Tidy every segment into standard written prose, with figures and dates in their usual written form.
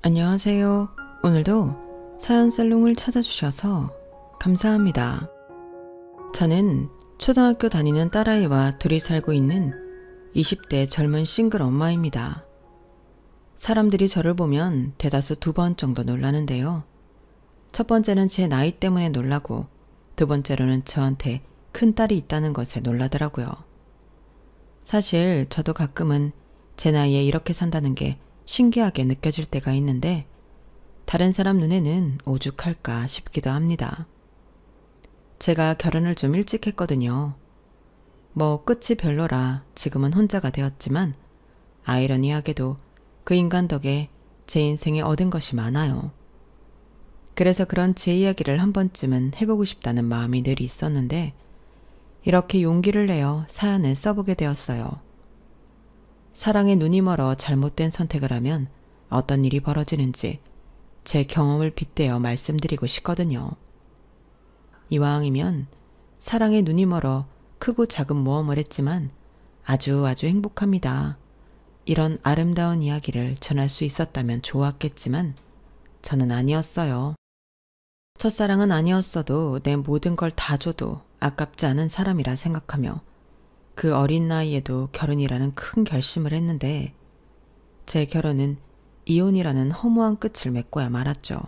안녕하세요. 오늘도 사연살롱을 찾아주셔서 감사합니다. 저는 초등학교 다니는 딸아이와 둘이 살고 있는 20대 젊은 싱글 엄마입니다. 사람들이 저를 보면 대다수 2번 정도 놀라는데요. 첫 번째는 제 나이 때문에 놀라고 두 번째로는 저한테 큰 딸이 있다는 것에 놀라더라고요. 사실 저도 가끔은 제 나이에 이렇게 산다는 게 신기하게 느껴질 때가 있는데 다른 사람 눈에는 오죽할까 싶기도 합니다. 제가 결혼을 좀 일찍 했거든요. 뭐 끝이 별로라 지금은 혼자가 되었지만 아이러니하게도 그 인간 덕에 제 인생에 얻은 것이 많아요. 그래서 그런 제 이야기를 한 번쯤은 해보고 싶다는 마음이 늘 있었는데 이렇게 용기를 내어 사연을 써보게 되었어요. 사랑에 눈이 멀어 잘못된 선택을 하면 어떤 일이 벌어지는지 제 경험을 빗대어 말씀드리고 싶거든요. 이왕이면 사랑에 눈이 멀어 크고 작은 모험을 했지만 아주 행복합니다. 이런 아름다운 이야기를 전할 수 있었다면 좋았겠지만 저는 아니었어요. 첫사랑은 아니었어도 내 모든 걸 다 줘도 아깝지 않은 사람이라 생각하며 그 어린 나이에도 결혼이라는 큰 결심을 했는데 제 결혼은 이혼이라는 허무한 끝을 맺고야 말았죠.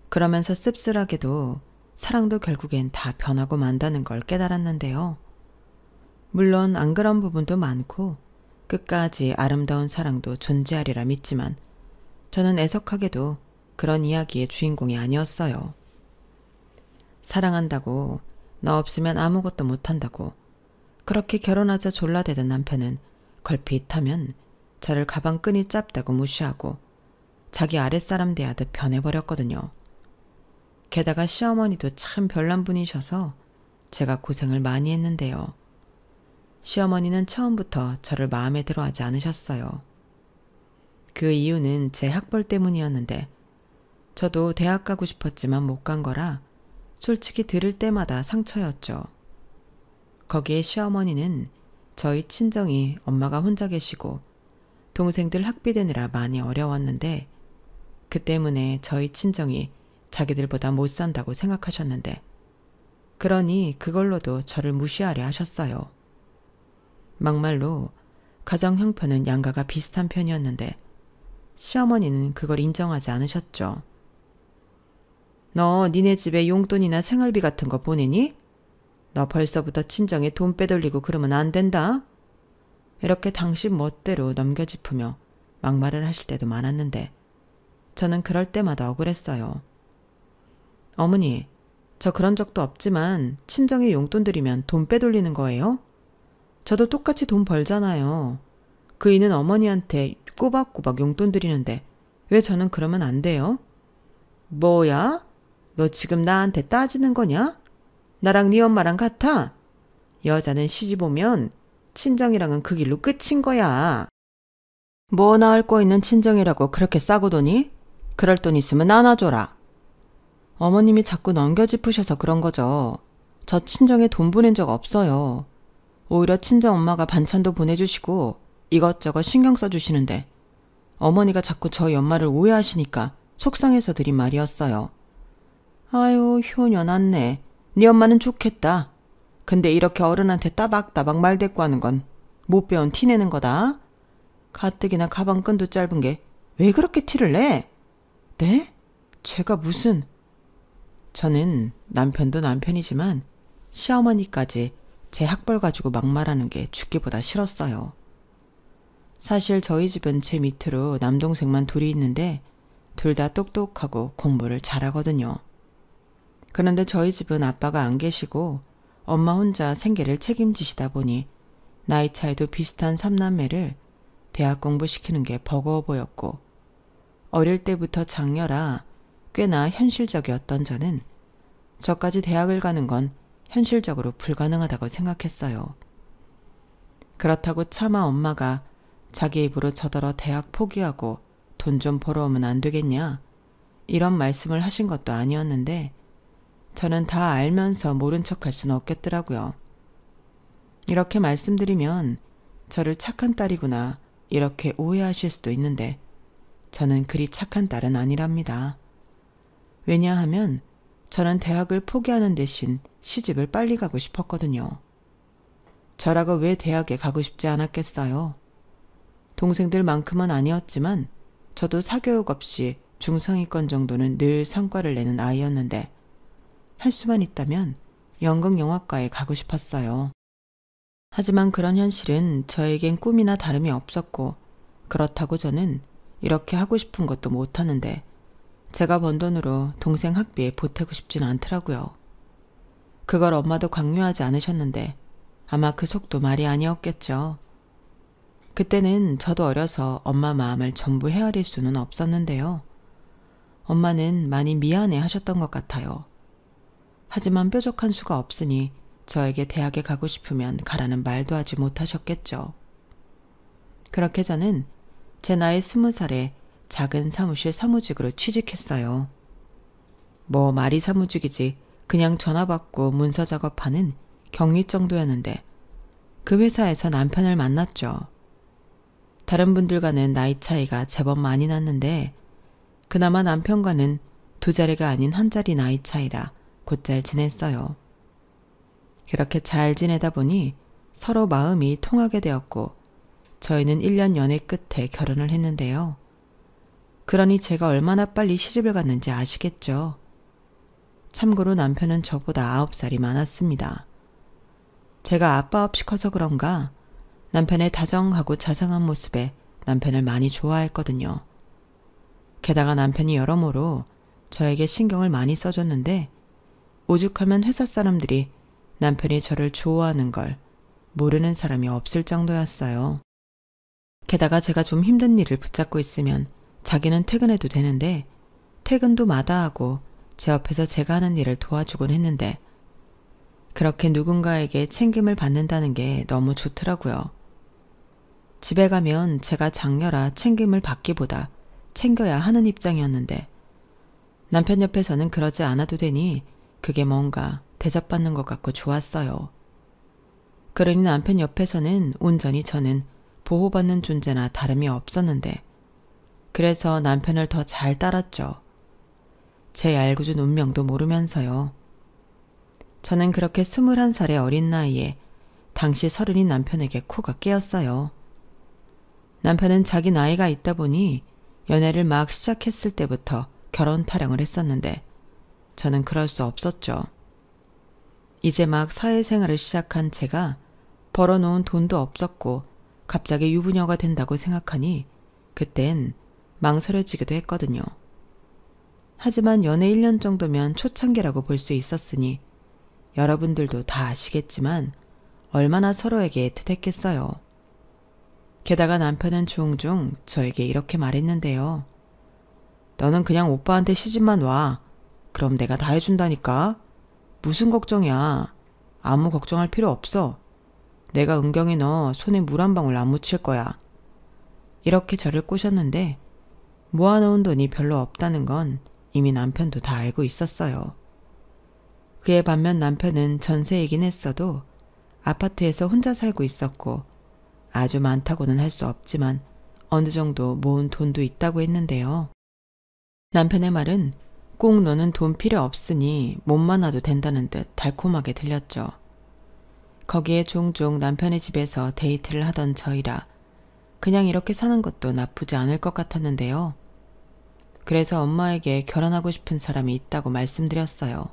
그러면서 씁쓸하게도 사랑도 결국엔 다 변하고 만다는 걸 깨달았는데요. 물론 안 그런 부분도 많고 끝까지 아름다운 사랑도 존재하리라 믿지만 저는 애석하게도 그런 이야기의 주인공이 아니었어요. 사랑한다고 너 없으면 아무것도 못한다고 그렇게 결혼하자 졸라대던 남편은 걸핏하면 저를 가방끈이 짧다고 무시하고 자기 아랫사람 대하듯 변해버렸거든요. 게다가 시어머니도 참 별난 분이셔서 제가 고생을 많이 했는데요. 시어머니는 처음부터 저를 마음에 들어하지 않으셨어요. 그 이유는 제 학벌 때문이었는데 저도 대학 가고 싶었지만 못 간 거라 솔직히 들을 때마다 상처였죠. 거기에 시어머니는 저희 친정이 엄마가 혼자 계시고 동생들 학비 되느라 많이 어려웠는데 그 때문에 저희 친정이 자기들보다 못 산다고 생각하셨는데 그러니 그걸로도 저를 무시하려 하셨어요. 막말로 가정 형편은 양가가 비슷한 편이었는데 시어머니는 그걸 인정하지 않으셨죠. 너 니네 집에 용돈이나 생활비 같은 거 보내니? 너 벌써부터 친정에 돈 빼돌리고 그러면 안 된다. 이렇게 당신 멋대로 넘겨짚으며 막말을 하실 때도 많았는데 저는 그럴 때마다 억울했어요. 어머니, 저 그런 적도 없지만 친정에 용돈 드리면 돈 빼돌리는 거예요? 저도 똑같이 돈 벌잖아요. 그 이는 어머니한테 꼬박꼬박 용돈 드리는데 왜 저는 그러면 안 돼요? 뭐야? 너 지금 나한테 따지는 거냐? 나랑 네 엄마랑 같아? 여자는 시집 오면 친정이랑은 그 길로 끝인 거야. 뭐 나을 거 있는 친정이라고 그렇게 싸고 도니? 그럴 돈 있으면 나눠줘라. 어머님이 자꾸 넘겨짚으셔서 그런 거죠. 저 친정에 돈 보낸 적 없어요. 오히려 친정 엄마가 반찬도 보내주시고 이것저것 신경 써주시는데 어머니가 자꾸 저희 엄마를 오해하시니까 속상해서 드린 말이었어요. 아유, 효녀 낫네. 네 엄마는 좋겠다. 근데 이렇게 어른한테 따박따박 말대꾸 하는 건 못 배운 티 내는 거다. 가뜩이나 가방끈도 짧은 게 왜 그렇게 티를 내? 네? 제가 무슨... 저는 남편도 남편이지만 시어머니까지 제 학벌 가지고 막말하는 게 죽기보다 싫었어요. 사실 저희 집은 제 밑으로 남동생만 둘이 있는데 둘 다 똑똑하고 공부를 잘하거든요. 그런데 저희 집은 아빠가 안 계시고 엄마 혼자 생계를 책임지시다 보니 나이 차이도 비슷한 3남매를 대학 공부시키는 게 버거워 보였고 어릴 때부터 장녀라 꽤나 현실적이었던 저는 저까지 대학을 가는 건 현실적으로 불가능하다고 생각했어요. 그렇다고 차마 엄마가 자기 입으로 저더러 대학 포기하고 돈 좀 벌어오면 안 되겠냐 이런 말씀을 하신 것도 아니었는데 저는 다 알면서 모른 척할 수는 없겠더라고요. 이렇게 말씀드리면 저를 착한 딸이구나 이렇게 오해하실 수도 있는데 저는 그리 착한 딸은 아니랍니다. 왜냐하면 저는 대학을 포기하는 대신 시집을 빨리 가고 싶었거든요. 저라고 왜 대학에 가고 싶지 않았겠어요? 동생들만큼은 아니었지만 저도 사교육 없이 중상위권 정도는 늘 성과를 내는 아이였는데 할 수만 있다면 연극영화과에 가고 싶었어요. 하지만 그런 현실은 저에겐 꿈이나 다름이 없었고 그렇다고 저는 이렇게 하고 싶은 것도 못하는데 제가 번 돈으로 동생 학비에 보태고 싶진 않더라고요. 그걸 엄마도 강요하지 않으셨는데 아마 그 속도 말이 아니었겠죠. 그때는 저도 어려서 엄마 마음을 전부 헤아릴 수는 없었는데요. 엄마는 많이 미안해 하셨던 것 같아요. 하지만 뾰족한 수가 없으니 저에게 대학에 가고 싶으면 가라는 말도 하지 못하셨겠죠. 그렇게 저는 제 나이 20살에 작은 사무실 사무직으로 취직했어요. 뭐 말이 사무직이지 그냥 전화 받고 문서 작업하는 격리 정도였는데 그 회사에서 남편을 만났죠. 다른 분들과는 나이 차이가 제법 많이 났는데 그나마 남편과는 두 자리가 아닌 한 자리 나이 차이라 곧잘 지냈어요. 그렇게 잘 지내다 보니 서로 마음이 통하게 되었고 저희는 1년 연애 끝에 결혼을 했는데요. 그러니 제가 얼마나 빨리 시집을 갔는지 아시겠죠. 참고로 남편은 저보다 9살이 많았습니다. 제가 아빠 없이 커서 그런가 남편의 다정하고 자상한 모습에 남편을 많이 좋아했거든요. 게다가 남편이 여러모로 저에게 신경을 많이 써줬는데 오죽하면 회사 사람들이 남편이 저를 좋아하는 걸 모르는 사람이 없을 정도였어요. 게다가 제가 좀 힘든 일을 붙잡고 있으면 자기는 퇴근해도 되는데 퇴근도 마다하고 제 옆에서 제가 하는 일을 도와주곤 했는데 그렇게 누군가에게 챙김을 받는다는 게 너무 좋더라고요. 집에 가면 제가 장녀라 챙김을 받기보다 챙겨야 하는 입장이었는데 남편 옆에서는 그러지 않아도 되니 그게 뭔가 대접받는 것 같고 좋았어요. 그러니 남편 옆에서는 온전히 저는 보호받는 존재나 다름이 없었는데 그래서 남편을 더 잘 따랐죠. 제 얄궂은 운명도 모르면서요. 저는 그렇게 21살의 어린 나이에 당시 30인 남편에게 코가 깨었어요. 남편은 자기 나이가 있다 보니 연애를 막 시작했을 때부터 결혼 타령을 했었는데 저는 그럴 수 없었죠. 이제 막 사회생활을 시작한 제가 벌어놓은 돈도 없었고 갑자기 유부녀가 된다고 생각하니 그땐 망설여지기도 했거든요. 하지만 연애 1년 정도면 초창기라고 볼 수 있었으니 여러분들도 다 아시겠지만 얼마나 서로에게 애틋했겠어요. 게다가 남편은 종종 저에게 이렇게 말했는데요. 너는 그냥 오빠한테 시집만 와. 그럼 내가 다 해준다니까. 무슨 걱정이야. 아무 걱정할 필요 없어. 내가 은경이 너 손에 물 한 방울 안 묻힐 거야. 이렇게 저를 꼬셨는데 모아놓은 돈이 별로 없다는 건 이미 남편도 다 알고 있었어요. 그에 반면 남편은 전세이긴 했어도 아파트에서 혼자 살고 있었고 아주 많다고는 할 수 없지만 어느 정도 모은 돈도 있다고 했는데요. 남편의 말은 꼭 너는 돈 필요 없으니 몸만 와도 된다는 듯 달콤하게 들렸죠. 거기에 종종 남편의 집에서 데이트를 하던 저희라 그냥 이렇게 사는 것도 나쁘지 않을 것 같았는데요. 그래서 엄마에게 결혼하고 싶은 사람이 있다고 말씀드렸어요.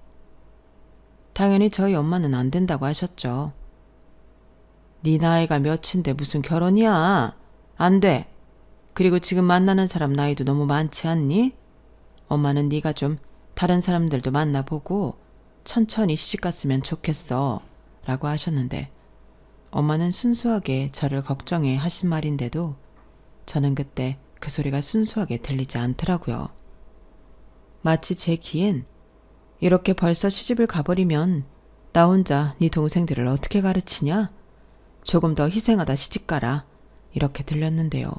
당연히 저희 엄마는 안 된다고 하셨죠. 네 나이가 몇인데 무슨 결혼이야? 안 돼. 그리고 지금 만나는 사람 나이도 너무 많지 않니? 엄마는 네가 좀 다른 사람들도 만나보고 천천히 시집갔으면 좋겠어 라고 하셨는데 엄마는 순수하게 저를 걱정해 하신 말인데도 저는 그때 그 소리가 순수하게 들리지 않더라고요. 마치 제 귀엔 이렇게 벌써 시집을 가버리면 나 혼자 네 동생들을 어떻게 가르치냐? 조금 더 희생하다 시집가라 이렇게 들렸는데요.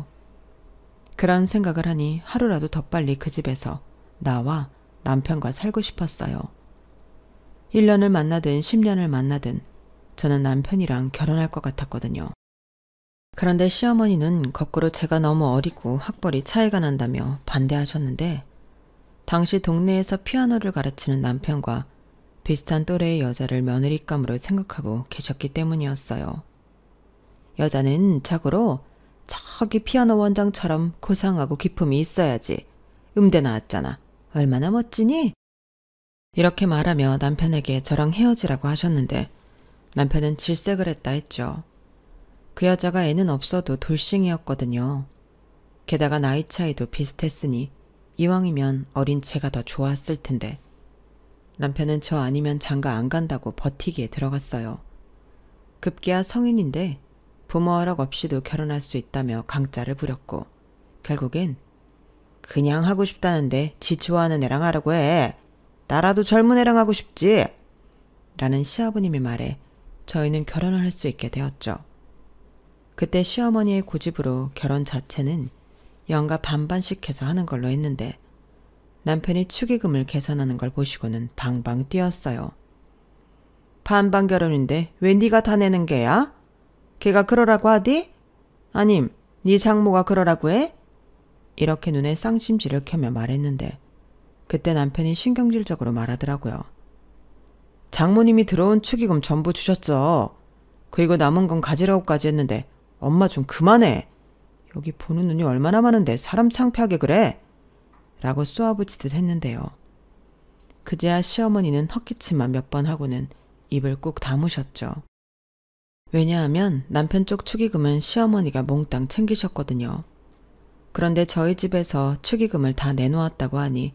그런 생각을 하니 하루라도 더 빨리 그 집에서 나와 남편과 살고 싶었어요. 1년을 만나든 10년을 만나든 저는 남편이랑 결혼할 것 같았거든요. 그런데 시어머니는 거꾸로 제가 너무 어리고 학벌이 차이가 난다며 반대하셨는데 당시 동네에서 피아노를 가르치는 남편과 비슷한 또래의 여자를 며느리감으로 생각하고 계셨기 때문이었어요. 여자는 자고로 저기 피아노 원장처럼 고상하고 기품이 있어야지. 음대 나왔잖아. 얼마나 멋지니? 이렇게 말하며 남편에게 저랑 헤어지라고 하셨는데 남편은 질색을 했다 했죠. 그 여자가 애는 없어도 돌싱이었거든요. 게다가 나이 차이도 비슷했으니 이왕이면 어린 제가 더 좋았을 텐데 남편은 저 아니면 장가 안 간다고 버티기에 들어갔어요. 급기야 성인인데 부모 허락 없이도 결혼할 수 있다며 강짜를 부렸고 결국엔 그냥 하고 싶다는데 지 좋아하는 애랑 하라고 해. 나라도 젊은 애랑 하고 싶지. 라는 시아버님의 말에 저희는 결혼을 할 수 있게 되었죠. 그때 시어머니의 고집으로 결혼 자체는 연가 반반씩 해서 하는 걸로 했는데 남편이 축의금을 계산하는 걸 보시고는 방방 뛰었어요. 반반 결혼인데 왜 네가 다 내는 게야? 걔가 그러라고 하디? 아님 네 장모가 그러라고 해? 이렇게 눈에 쌍심지를 켜며 말했는데 그때 남편이 신경질적으로 말하더라고요. 장모님이 들어온 축의금 전부 주셨죠. 그리고 남은 건 가지라고까지 했는데 엄마 좀 그만해. 여기 보는 눈이 얼마나 많은데 사람 창피하게 그래? 라고 쏘아붙이듯 했는데요. 그제야 시어머니는 헛기침만 몇 번 하고는 입을 꾹 다무셨죠. 왜냐하면 남편 쪽 축의금은 시어머니가 몽땅 챙기셨거든요. 그런데 저희 집에서 축의금을 다 내놓았다고 하니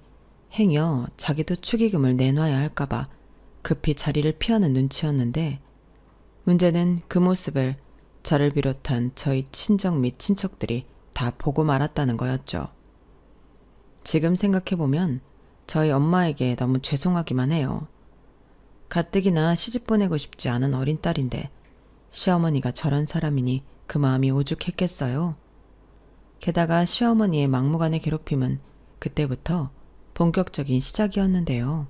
행여 자기도 축의금을 내놔야 할까봐 급히 자리를 피하는 눈치였는데 문제는 그 모습을 저를 비롯한 저희 친정 및 친척들이 다 보고 말았다는 거였죠. 지금 생각해보면 저희 엄마에게 너무 죄송하기만 해요. 가뜩이나 시집 보내고 싶지 않은 어린 딸인데 시어머니가 저런 사람이니 그 마음이 오죽했겠어요. 게다가 시어머니의 막무가내 괴롭힘은 그때부터 본격적인 시작이었는데요.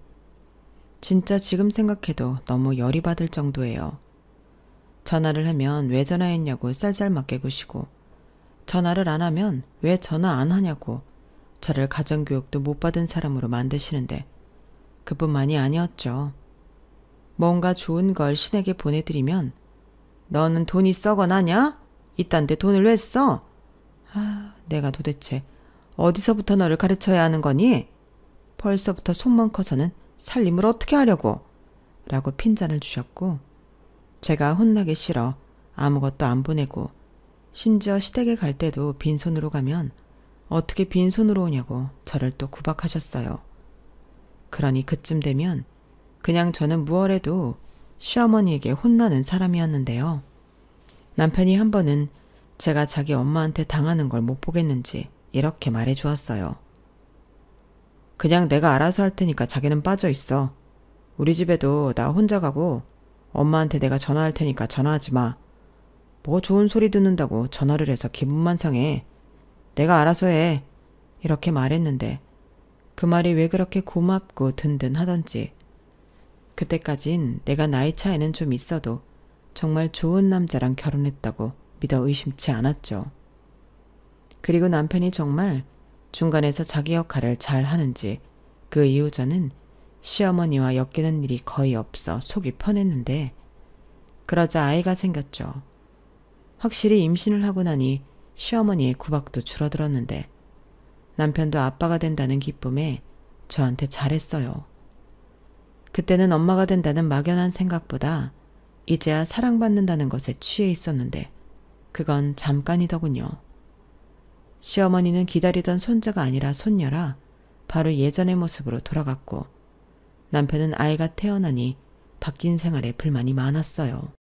진짜 지금 생각해도 너무 열이 받을 정도예요. 전화를 하면 왜 전화했냐고 쌀쌀맞게 구시고 전화를 안 하면 왜 전화 안 하냐고 저를 가정교육도 못 받은 사람으로 만드시는데 그뿐만이 아니었죠. 뭔가 좋은 걸 신에게 보내드리면 너는 돈이 썩어나냐? 이딴 데 돈을 왜 써? 내가 도대체 어디서부터 너를 가르쳐야 하는 거니? 벌써부터 손만 커서는 살림을 어떻게 하려고? 라고 핀잔을 주셨고 제가 혼나기 싫어 아무것도 안 보내고 심지어 시댁에 갈 때도 빈손으로 가면 어떻게 빈손으로 오냐고 저를 또 구박하셨어요. 그러니 그쯤 되면 그냥 저는 무얼해도 시어머니에게 혼나는 사람이었는데요. 남편이 한 번은 제가 자기 엄마한테 당하는 걸 못 보겠는지 이렇게 말해 주었어요. 그냥 내가 알아서 할 테니까 자기는 빠져 있어. 우리 집에도 나 혼자 가고 엄마한테 내가 전화할 테니까 전화하지 마. 뭐 좋은 소리 듣는다고 전화를 해서 기분만 상해. 내가 알아서 해. 이렇게 말했는데 그 말이 왜 그렇게 고맙고 든든하던지 그때까진 내가 나이 차이는 좀 있어도 정말 좋은 남자랑 결혼했다고 믿어 의심치 않았죠. 그리고 남편이 정말 중간에서 자기 역할을 잘 하는지 그 이후 저는 시어머니와 엮이는 일이 거의 없어 속이 편했는데 그러자 아이가 생겼죠. 확실히 임신을 하고 나니 시어머니의 구박도 줄어들었는데 남편도 아빠가 된다는 기쁨에 저한테 잘했어요. 그때는 엄마가 된다는 막연한 생각보다 이제야 사랑받는다는 것에 취해 있었는데 그건 잠깐이더군요. 시어머니는 기다리던 손자가 아니라 손녀라 바로 예전의 모습으로 돌아갔고 남편은 아이가 태어나니 바뀐 생활에 불만이 많았어요.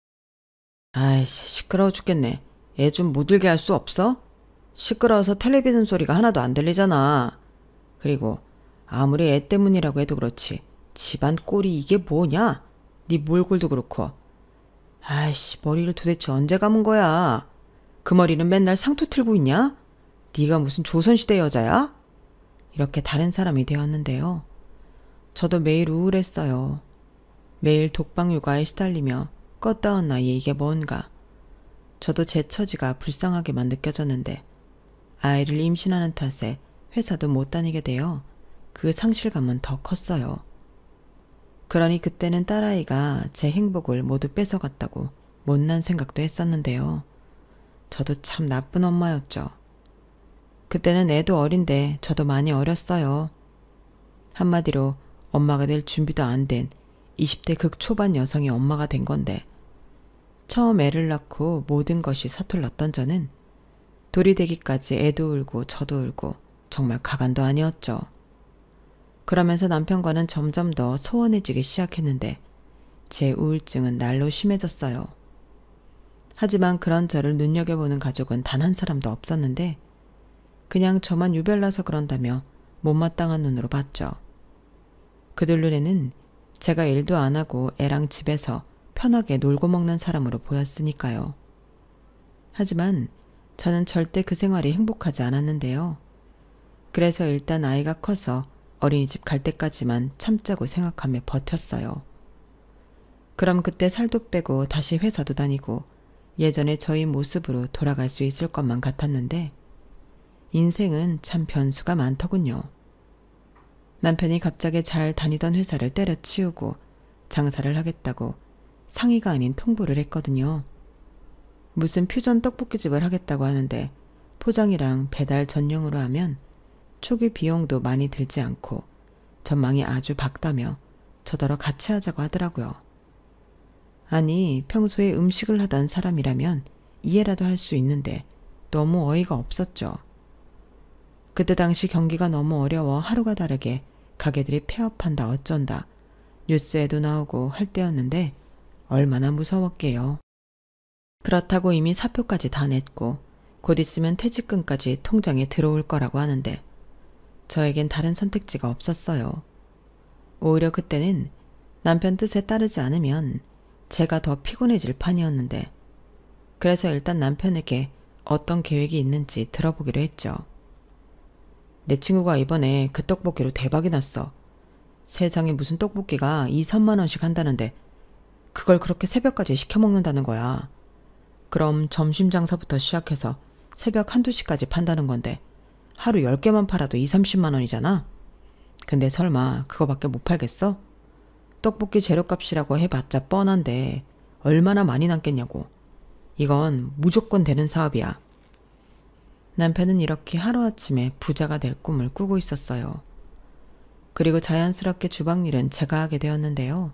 아이씨 시끄러워 죽겠네. 애 좀 못 울게 할 수 없어? 시끄러워서 텔레비전 소리가 하나도 안 들리잖아. 그리고 아무리 애 때문이라고 해도 그렇지 집안 꼴이 이게 뭐냐? 네 몰골도 그렇고. 아이씨 머리를 도대체 언제 감은 거야? 그 머리는 맨날 상투 틀고 있냐? 네가 무슨 조선시대 여자야? 이렇게 다른 사람이 되었는데요. 저도 매일 우울했어요. 매일 독방 육아에 시달리며 껐다온 나이에 이게 뭔가. 저도 제 처지가 불쌍하게만 느껴졌는데 아이를 임신하는 탓에 회사도 못 다니게 되어 그 상실감은 더 컸어요. 그러니 그때는 딸아이가 제 행복을 모두 뺏어갔다고 못난 생각도 했었는데요. 저도 참 나쁜 엄마였죠. 그때는 애도 어린데 저도 많이 어렸어요. 한마디로 엄마가 될 준비도 안 된 20대 극초반 여성이 엄마가 된 건데 처음 애를 낳고 모든 것이 서툴렀던 저는 돌이 되기까지 애도 울고 저도 울고 정말 가관도 아니었죠. 그러면서 남편과는 점점 더 소원해지기 시작했는데 제 우울증은 날로 심해졌어요. 하지만 그런 저를 눈여겨보는 가족은 단 한 사람도 없었는데 그냥 저만 유별나서 그런다며 못마땅한 눈으로 봤죠. 그들 눈에는 제가 일도 안 하고 애랑 집에서 편하게 놀고 먹는 사람으로 보였으니까요. 하지만 저는 절대 그 생활이 행복하지 않았는데요. 그래서 일단 아이가 커서 어린이집 갈 때까지만 참자고 생각하며 버텼어요. 그럼 그때 살도 빼고 다시 회사도 다니고 예전에 저희 모습으로 돌아갈 수 있을 것만 같았는데 인생은 참 변수가 많더군요. 남편이 갑자기 잘 다니던 회사를 때려치우고 장사를 하겠다고 상의가 아닌 통보를 했거든요. 무슨 퓨전 떡볶이집을 하겠다고 하는데 포장이랑 배달 전용으로 하면 초기 비용도 많이 들지 않고 전망이 아주 밝다며 저더러 같이 하자고 하더라고요. 아니, 평소에 음식을 하던 사람이라면 이해라도 할 수 있는데 너무 어이가 없었죠. 그때 당시 경기가 너무 어려워 하루가 다르게 가게들이 폐업한다 어쩐다 뉴스에도 나오고 할 때였는데 얼마나 무서웠게요. 그렇다고 이미 사표까지 다 냈고 곧 있으면 퇴직금까지 통장에 들어올 거라고 하는데 저에겐 다른 선택지가 없었어요. 오히려 그때는 남편 뜻에 따르지 않으면 제가 더 피곤해질 판이었는데 그래서 일단 남편에게 어떤 계획이 있는지 들어보기로 했죠. 내 친구가 이번에 그 떡볶이로 대박이 났어. 세상에 무슨 떡볶이가 2, 3만 원씩 한다는데 그걸 그렇게 새벽까지 시켜 먹는다는 거야. 그럼 점심 장사부터 시작해서 새벽 1, 2시까지 판다는 건데 하루 10개만 팔아도 2, 30만 원이잖아. 근데 설마 그거밖에 못 팔겠어? 떡볶이 재료값이라고 해봤자 뻔한데 얼마나 많이 남겠냐고. 이건 무조건 되는 사업이야. 남편은 이렇게 하루아침에 부자가 될 꿈을 꾸고 있었어요. 그리고 자연스럽게 주방 일은 제가 하게 되었는데요.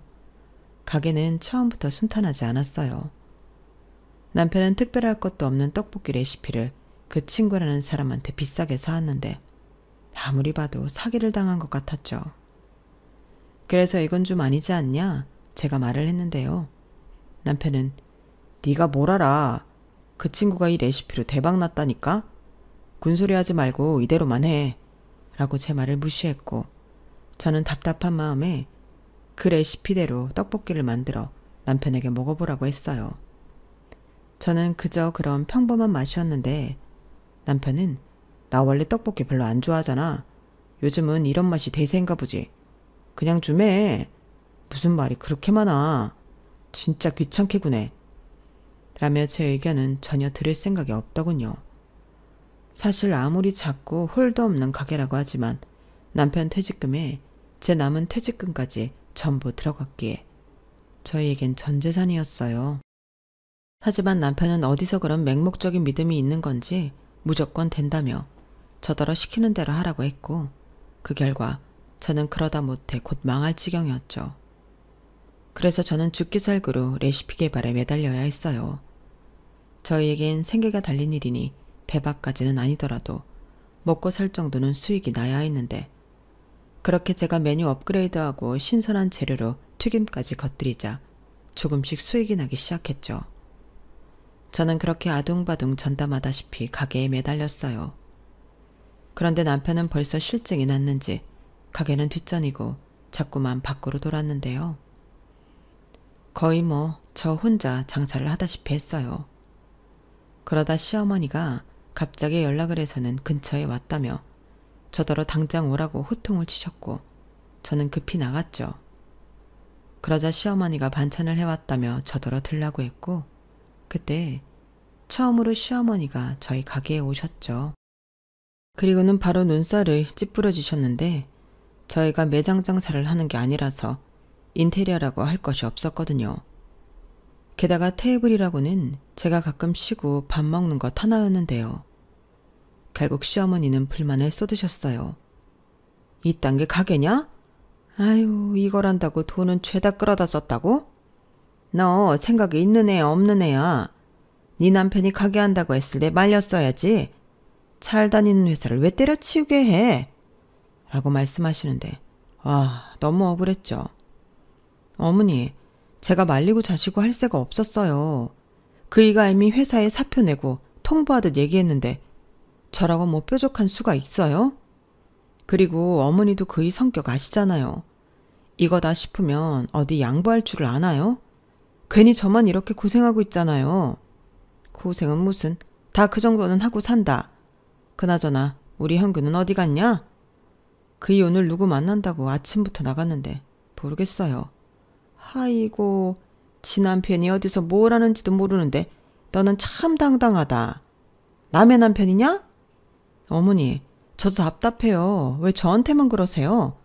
가게는 처음부터 순탄하지 않았어요. 남편은 특별할 것도 없는 떡볶이 레시피를 그 친구라는 사람한테 비싸게 사왔는데 아무리 봐도 사기를 당한 것 같았죠. 그래서 이건 좀 아니지 않냐? 제가 말을 했는데요. 남편은 네가 뭘 알아? 그 친구가 이 레시피로 대박 났다니까? 군소리 하지 말고 이대로만 해. 라고 제 말을 무시했고 저는 답답한 마음에 그 레시피대로 떡볶이를 만들어 남편에게 먹어보라고 했어요. 저는 그저 그런 평범한 맛이었는데 남편은 나 원래 떡볶이 별로 안 좋아하잖아. 요즘은 이런 맛이 대세인가 보지. 그냥 좀 해. 무슨 말이 그렇게 많아. 진짜 귀찮게 구네. 라며 제 의견은 전혀 들을 생각이 없더군요. 사실 아무리 작고 홀도 없는 가게라고 하지만 남편 퇴직금에 제 남은 퇴직금까지 전부 들어갔기에 저희에겐 전 재산이었어요. 하지만 남편은 어디서 그런 맹목적인 믿음이 있는 건지 무조건 된다며 저더러 시키는 대로 하라고 했고 그 결과 저는 그러다 못해 곧 망할 지경이었죠. 그래서 저는 죽기 살기로 레시피 개발에 매달려야 했어요. 저희에겐 생계가 달린 일이니 대박까지는 아니더라도 먹고 살 정도는 수익이 나야 했는데 그렇게 제가 메뉴 업그레이드하고 신선한 재료로 튀김까지 겉들이자 조금씩 수익이 나기 시작했죠. 저는 그렇게 아둥바둥 전담하다시피 가게에 매달렸어요. 그런데 남편은 벌써 실증이 났는지 가게는 뒷전이고 자꾸만 밖으로 돌았는데요. 거의 저 혼자 장사를 하다시피 했어요. 그러다 시어머니가 갑자기 연락을 해서는 근처에 왔다며 저더러 당장 오라고 호통을 치셨고 저는 급히 나갔죠. 그러자 시어머니가 반찬을 해왔다며 저더러 들라고 했고 그때 처음으로 시어머니가 저희 가게에 오셨죠. 그리고는 바로 눈살을 찌푸려지셨는데 저희가 매장 장사를 하는 게 아니라서 인테리어라고 할 것이 없었거든요. 게다가 테이블이라고는 제가 가끔 쉬고 밥 먹는 것 하나였는데요. 결국 시어머니는 불만을 쏟으셨어요. 이딴 게 가게냐? 아유, 이걸 한다고 돈은 죄다 끌어다 썼다고? 너 생각이 있는 애야 없는 애야? 네 남편이 가게 한다고 했을 때 말렸어야지. 잘 다니는 회사를 왜 때려치우게 해? 라고 말씀하시는데 너무 억울했죠. 어머니, 제가 말리고 자시고 할 새가 없었어요. 그이가 이미 회사에 사표 내고 통보하듯 얘기했는데 저라고 뭐 뾰족한 수가 있어요? 그리고 어머니도 그이 성격 아시잖아요. 이거다 싶으면 어디 양보할 줄을 아나요? 괜히 저만 이렇게 고생하고 있잖아요. 고생은 무슨, 다 그 정도는 하고 산다. 그나저나 우리 형규는 어디 갔냐? 그이 오늘 누구 만난다고 아침부터 나갔는데 모르겠어요. 아이고, 지 남편이 어디서 뭘 하는지도 모르는데 너는 참 당당하다. 남의 남편이냐? 어머니, 저도 답답해요. 왜 저한테만 그러세요?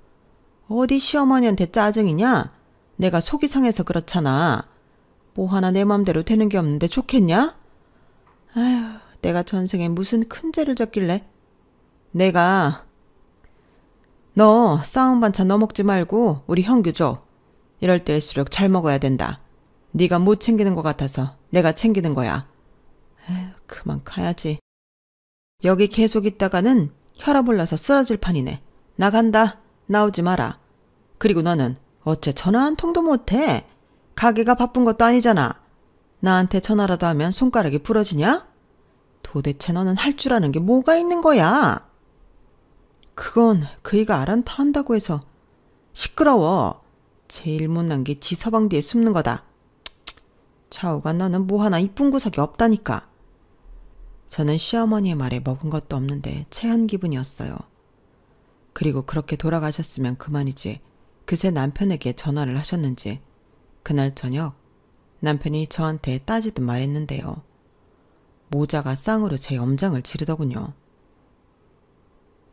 어디 시어머니한테 짜증이냐? 내가 속이 상해서 그렇잖아. 뭐 하나 내 맘대로 되는 게 없는데 좋겠냐? 아휴, 내가 전생에 무슨 큰 죄를 졌길래. 너 싸움 반찬 너 먹지 말고 우리 형규 줘. 이럴 때일수록 잘 먹어야 된다. 네가 못 챙기는 것 같아서 내가 챙기는 거야. 에휴, 그만 가야지. 여기 계속 있다가는 혈압 올라서 쓰러질 판이네. 나간다. 나오지 마라. 그리고 너는 어째 전화 한 통도 못해? 가게가 바쁜 것도 아니잖아. 나한테 전화라도 하면 손가락이 부러지냐? 도대체 너는 할 줄 아는 게 뭐가 있는 거야? 그건 그이가 알아서 한다고 해서. 시끄러워. 제일 못난 게 지 서방 뒤에 숨는 거다. 좌우가 너는 뭐 하나 이쁜 구석이 없다니까. 저는 시어머니의 말에 먹은 것도 없는데 체한 기분이었어요. 그리고 그렇게 돌아가셨으면 그만이지 그새 남편에게 전화를 하셨는지 그날 저녁 남편이 저한테 따지듯 말했는데요. 모자가 쌍으로 제 염장을 지르더군요.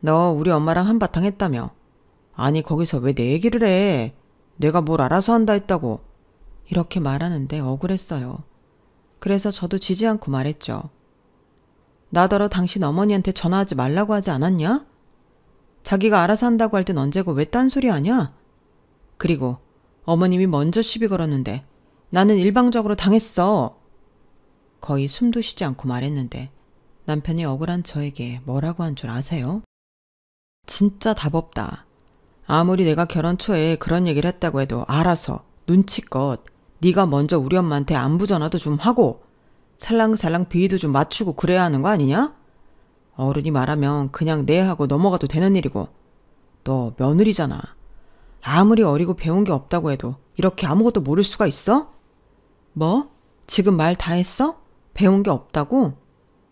너 우리 엄마랑 한바탕 했다며. 아니 거기서 왜 내 얘기를 해. 내가 뭘 알아서 한다 했다고. 이렇게 말하는데 억울했어요. 그래서 저도 지지 않고 말했죠. 나더러 당신 어머니한테 전화하지 말라고 하지 않았냐? 자기가 알아서 한다고 할 땐 언제고 왜 딴소리 하냐? 그리고 어머님이 먼저 시비 걸었는데 나는 일방적으로 당했어. 거의 숨도 쉬지 않고 말했는데 남편이 억울한 저에게 뭐라고 한 줄 아세요? 진짜 답 없다. 아무리 내가 결혼 초에 그런 얘기를 했다고 해도 알아서 눈치껏 네가 먼저 우리 엄마한테 안부 전화도 좀 하고 살랑살랑 비위도 좀 맞추고 그래야 하는 거 아니냐? 어른이 말하면 그냥 네 하고 넘어가도 되는 일이고 너 며느리잖아. 아무리 어리고 배운 게 없다고 해도 이렇게 아무것도 모를 수가 있어? 뭐? 지금 말 다 했어? 배운 게 없다고?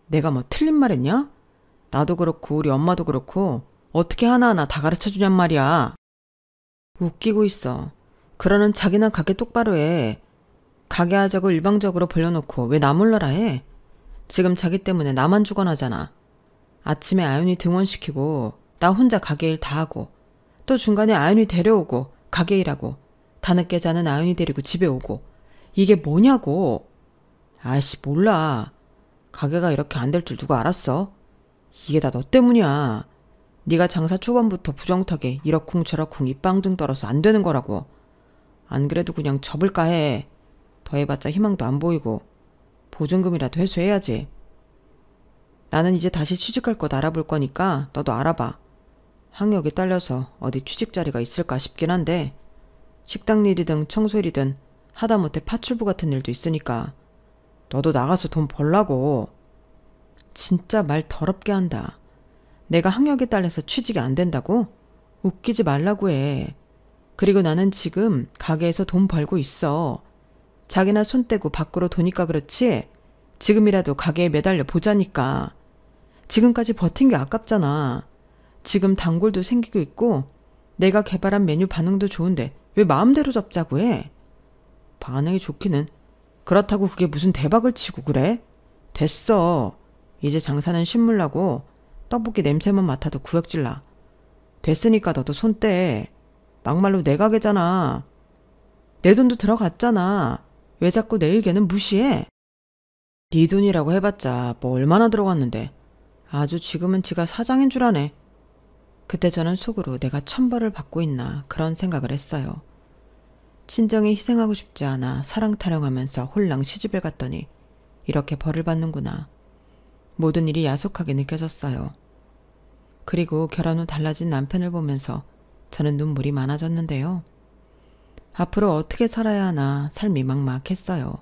내가 뭐 틀린 말 했냐? 나도 그렇고 우리 엄마도 그렇고 어떻게 하나하나 다 가르쳐주냔 말이야. 웃기고 있어. 그러는 자기나 가게 똑바로 해. 가게 하자고 일방적으로 벌려놓고 왜 나 몰라라 해? 지금 자기 때문에 나만 죽어나잖아. 아침에 아윤이 등원시키고 나 혼자 가게 일 다 하고 또 중간에 아윤이 데려오고 가게 일하고 다 늦게 자는 아윤이 데리고 집에 오고 이게 뭐냐고. 아이씨 몰라. 가게가 이렇게 안 될 줄 누가 알았어? 이게 다 너 때문이야. 네가 장사 초반부터 부정타게 이러쿵저러쿵 입방둥 떨어서 안 되는 거라고. 안 그래도 그냥 접을까 해. 더 해봤자 희망도 안 보이고 보증금이라도 회수해야지. 나는 이제 다시 취직할 것 알아볼 거니까 너도 알아봐. 학력이 딸려서 어디 취직 자리가 있을까 싶긴 한데 식당 일이든 청소 일이든 하다못해 파출부 같은 일도 있으니까 너도 나가서 돈 벌라고. 진짜 말 더럽게 한다. 내가 학력이 딸려서 취직이 안 된다고? 웃기지 말라고 해. 그리고 나는 지금 가게에서 돈 벌고 있어. 자기나 손 떼고 밖으로 도니까 그렇지 지금이라도 가게에 매달려 보자니까. 지금까지 버틴 게 아깝잖아. 지금 단골도 생기고 있고 내가 개발한 메뉴 반응도 좋은데 왜 마음대로 잡자고 해. 반응이 좋기는 그렇다고 그게 무슨 대박을 치고 그래? 됐어. 이제 장사는 신물나고 떡볶이 냄새만 맡아도 구역질나. 됐으니까 너도 손 떼. 막말로 내 가게잖아. 내 돈도 들어갔잖아. 왜 자꾸 내 의견은 무시해? 네 돈이라고 해봤자 뭐 얼마나 들어갔는데. 아주 지금은 지가 사장인 줄 아네. 그때 저는 속으로 내가 천벌을 받고 있나 그런 생각을 했어요. 친정에 희생하고 싶지 않아 사랑 타령하면서 홀랑 시집을 갔더니 이렇게 벌을 받는구나. 모든 일이 야속하게 느껴졌어요. 그리고 결혼 후 달라진 남편을 보면서 저는 눈물이 많아졌는데요. 앞으로 어떻게 살아야 하나 삶이 막막했어요.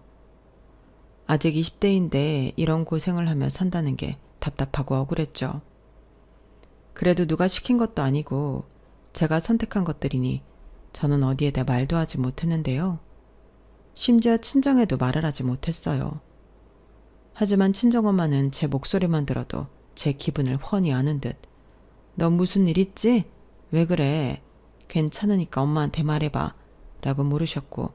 아직 20대인데 이런 고생을 하며 산다는 게 답답하고 억울했죠. 그래도 누가 시킨 것도 아니고 제가 선택한 것들이니 저는 어디에 대 말도 하지 못했는데요. 심지어 친정에도 말을 하지 못했어요. 하지만 친정엄마는 제 목소리만 들어도 제 기분을 훤히 아는 듯 너 무슨 일 있지? 왜 그래? 괜찮으니까 엄마한테 말해봐 라고 물으셨고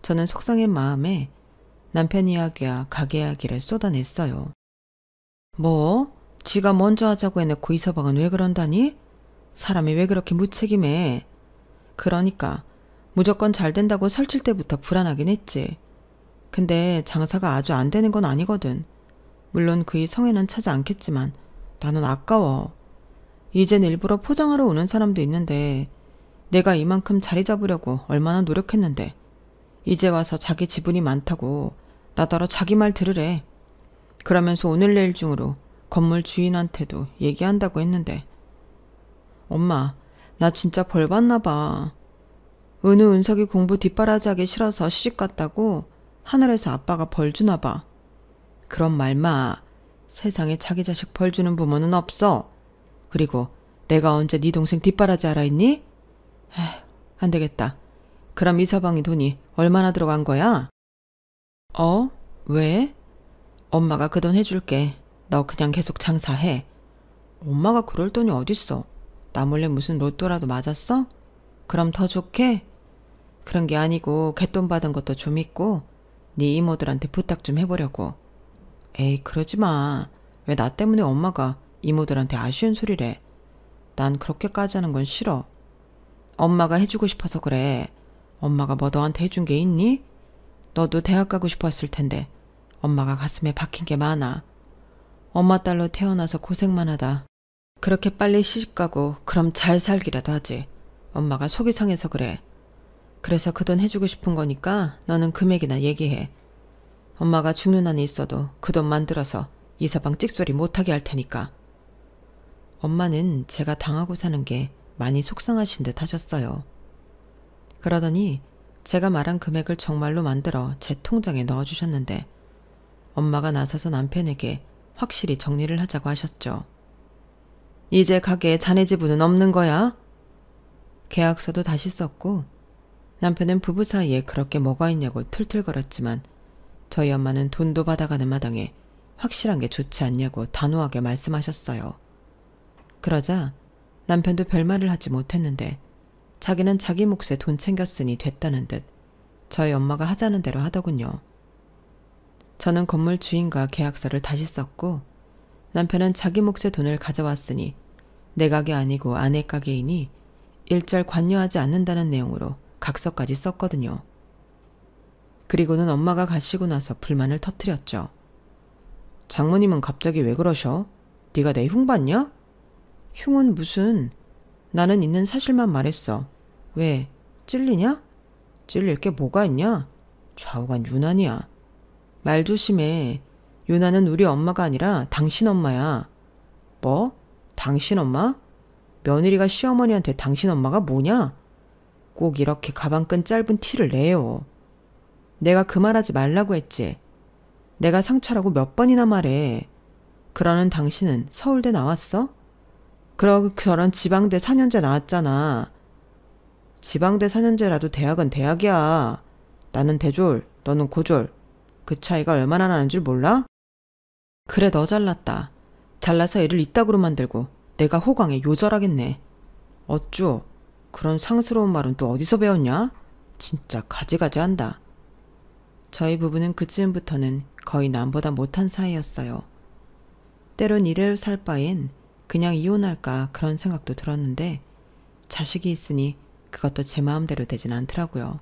저는 속상한 마음에 남편 이야기야 가게 이야기를 쏟아냈어요. 뭐? 지가 먼저 하자고 해놓고 이 서방은 왜 그런다니? 사람이 왜 그렇게 무책임해? 그러니까 무조건 잘 된다고 설칠 때부터 불안하긴 했지. 근데 장사가 아주 안 되는 건 아니거든. 물론 그의 성에는 차지 않겠지만 나는 아까워. 이젠 일부러 포장하러 오는 사람도 있는데 내가 이만큼 자리 잡으려고 얼마나 노력했는데 이제 와서 자기 지분이 많다고 나더러 자기 말 들으래. 그러면서 오늘 내일 중으로 건물 주인한테도 얘기한다고 했는데 엄마 나 진짜 벌 받나 봐. 은우 은석이 공부 뒷바라지하기 싫어서 시집갔다고 하늘에서 아빠가 벌 주나 봐. 그런 말마. 세상에 자기 자식 벌 주는 부모는 없어. 그리고 내가 언제 네 동생 뒷바라지 알아 있니? 에휴, 안 되겠다. 그럼 이 서방이 돈이 얼마나 들어간 거야? 왜? 엄마가 그 돈 해줄게. 너 그냥 계속 장사해. 엄마가 그럴 돈이 어딨어. 나 몰래 무슨 로또라도 맞았어? 그럼 더 좋게? 그런 게 아니고 갯돈 받은 것도 좀 있고 네 이모들한테 부탁 좀 해보려고. 에이 그러지 마. 왜 나 때문에 엄마가 이모들한테 아쉬운 소리래. 난 그렇게까지 하는 건 싫어. 엄마가 해주고 싶어서 그래. 엄마가 뭐 너한테 해준 게 있니? 너도 대학 가고 싶었을 텐데 엄마가 가슴에 박힌 게 많아. 엄마 딸로 태어나서 고생만 하다 그렇게 빨리 시집가고 그럼 잘 살기라도 하지. 엄마가 속이 상해서 그래. 그래서 그 돈 해주고 싶은 거니까 너는 금액이나 얘기해. 엄마가 죽는 한이 있어도 그 돈 만들어서 이 서방 찍소리 못하게 할 테니까. 엄마는 제가 당하고 사는 게 많이 속상하신 듯 하셨어요. 그러더니 제가 말한 금액을 정말로 만들어 제 통장에 넣어주셨는데 엄마가 나서서 남편에게 확실히 정리를 하자고 하셨죠. 이제 가게에 자네 지분은 없는 거야? 계약서도 다시 썼고 남편은 부부 사이에 그렇게 뭐가 있냐고 툴툴거렸지만 저희 엄마는 돈도 받아가는 마당에 확실한 게 좋지 않냐고 단호하게 말씀하셨어요. 그러자 남편도 별말을 하지 못했는데 자기는 자기 몫에 돈 챙겼으니 됐다는 듯 저희 엄마가 하자는 대로 하더군요. 저는 건물 주인과 계약서를 다시 썼고 남편은 자기 몫의 돈을 가져왔으니 내 가게 아니고 아내 가게이니 일절 관여하지 않는다는 내용으로 각서까지 썼거든요. 그리고는 엄마가 가시고 나서 불만을 터뜨렸죠. 장모님은 갑자기 왜 그러셔? 네가 내 흉 봤냐? 흉은 무슨. 나는 있는 사실만 말했어. 왜? 찔리냐? 찔릴 게 뭐가 있냐? 좌우간 유난이야. 말 조심해. 유나는 우리 엄마가 아니라 당신 엄마야. 뭐? 당신 엄마? 며느리가 시어머니한테 당신 엄마가 뭐냐? 꼭 이렇게 가방끈 짧은 티를 내요. 내가 그 말하지 말라고 했지. 내가 상처라고 몇 번이나 말해. 그러는 당신은 서울대 나왔어? 그런 지방대 4년제 나왔잖아. 지방대 4년제라도 대학은 대학이야. 나는 대졸, 너는 고졸. 그 차이가 얼마나 나는 줄 몰라? 그래 너 잘났다. 잘나서 애를 이따구로 만들고 내가 호강에 요절하겠네. 어쭈? 그런 상스러운 말은 또 어디서 배웠냐? 진짜 가지가지 한다. 저희 부부는 그쯤부터는 거의 남보다 못한 사이였어요. 때론 이래로 살 바엔 그냥 이혼할까 그런 생각도 들었는데 자식이 있으니 그것도 제 마음대로 되진 않더라고요.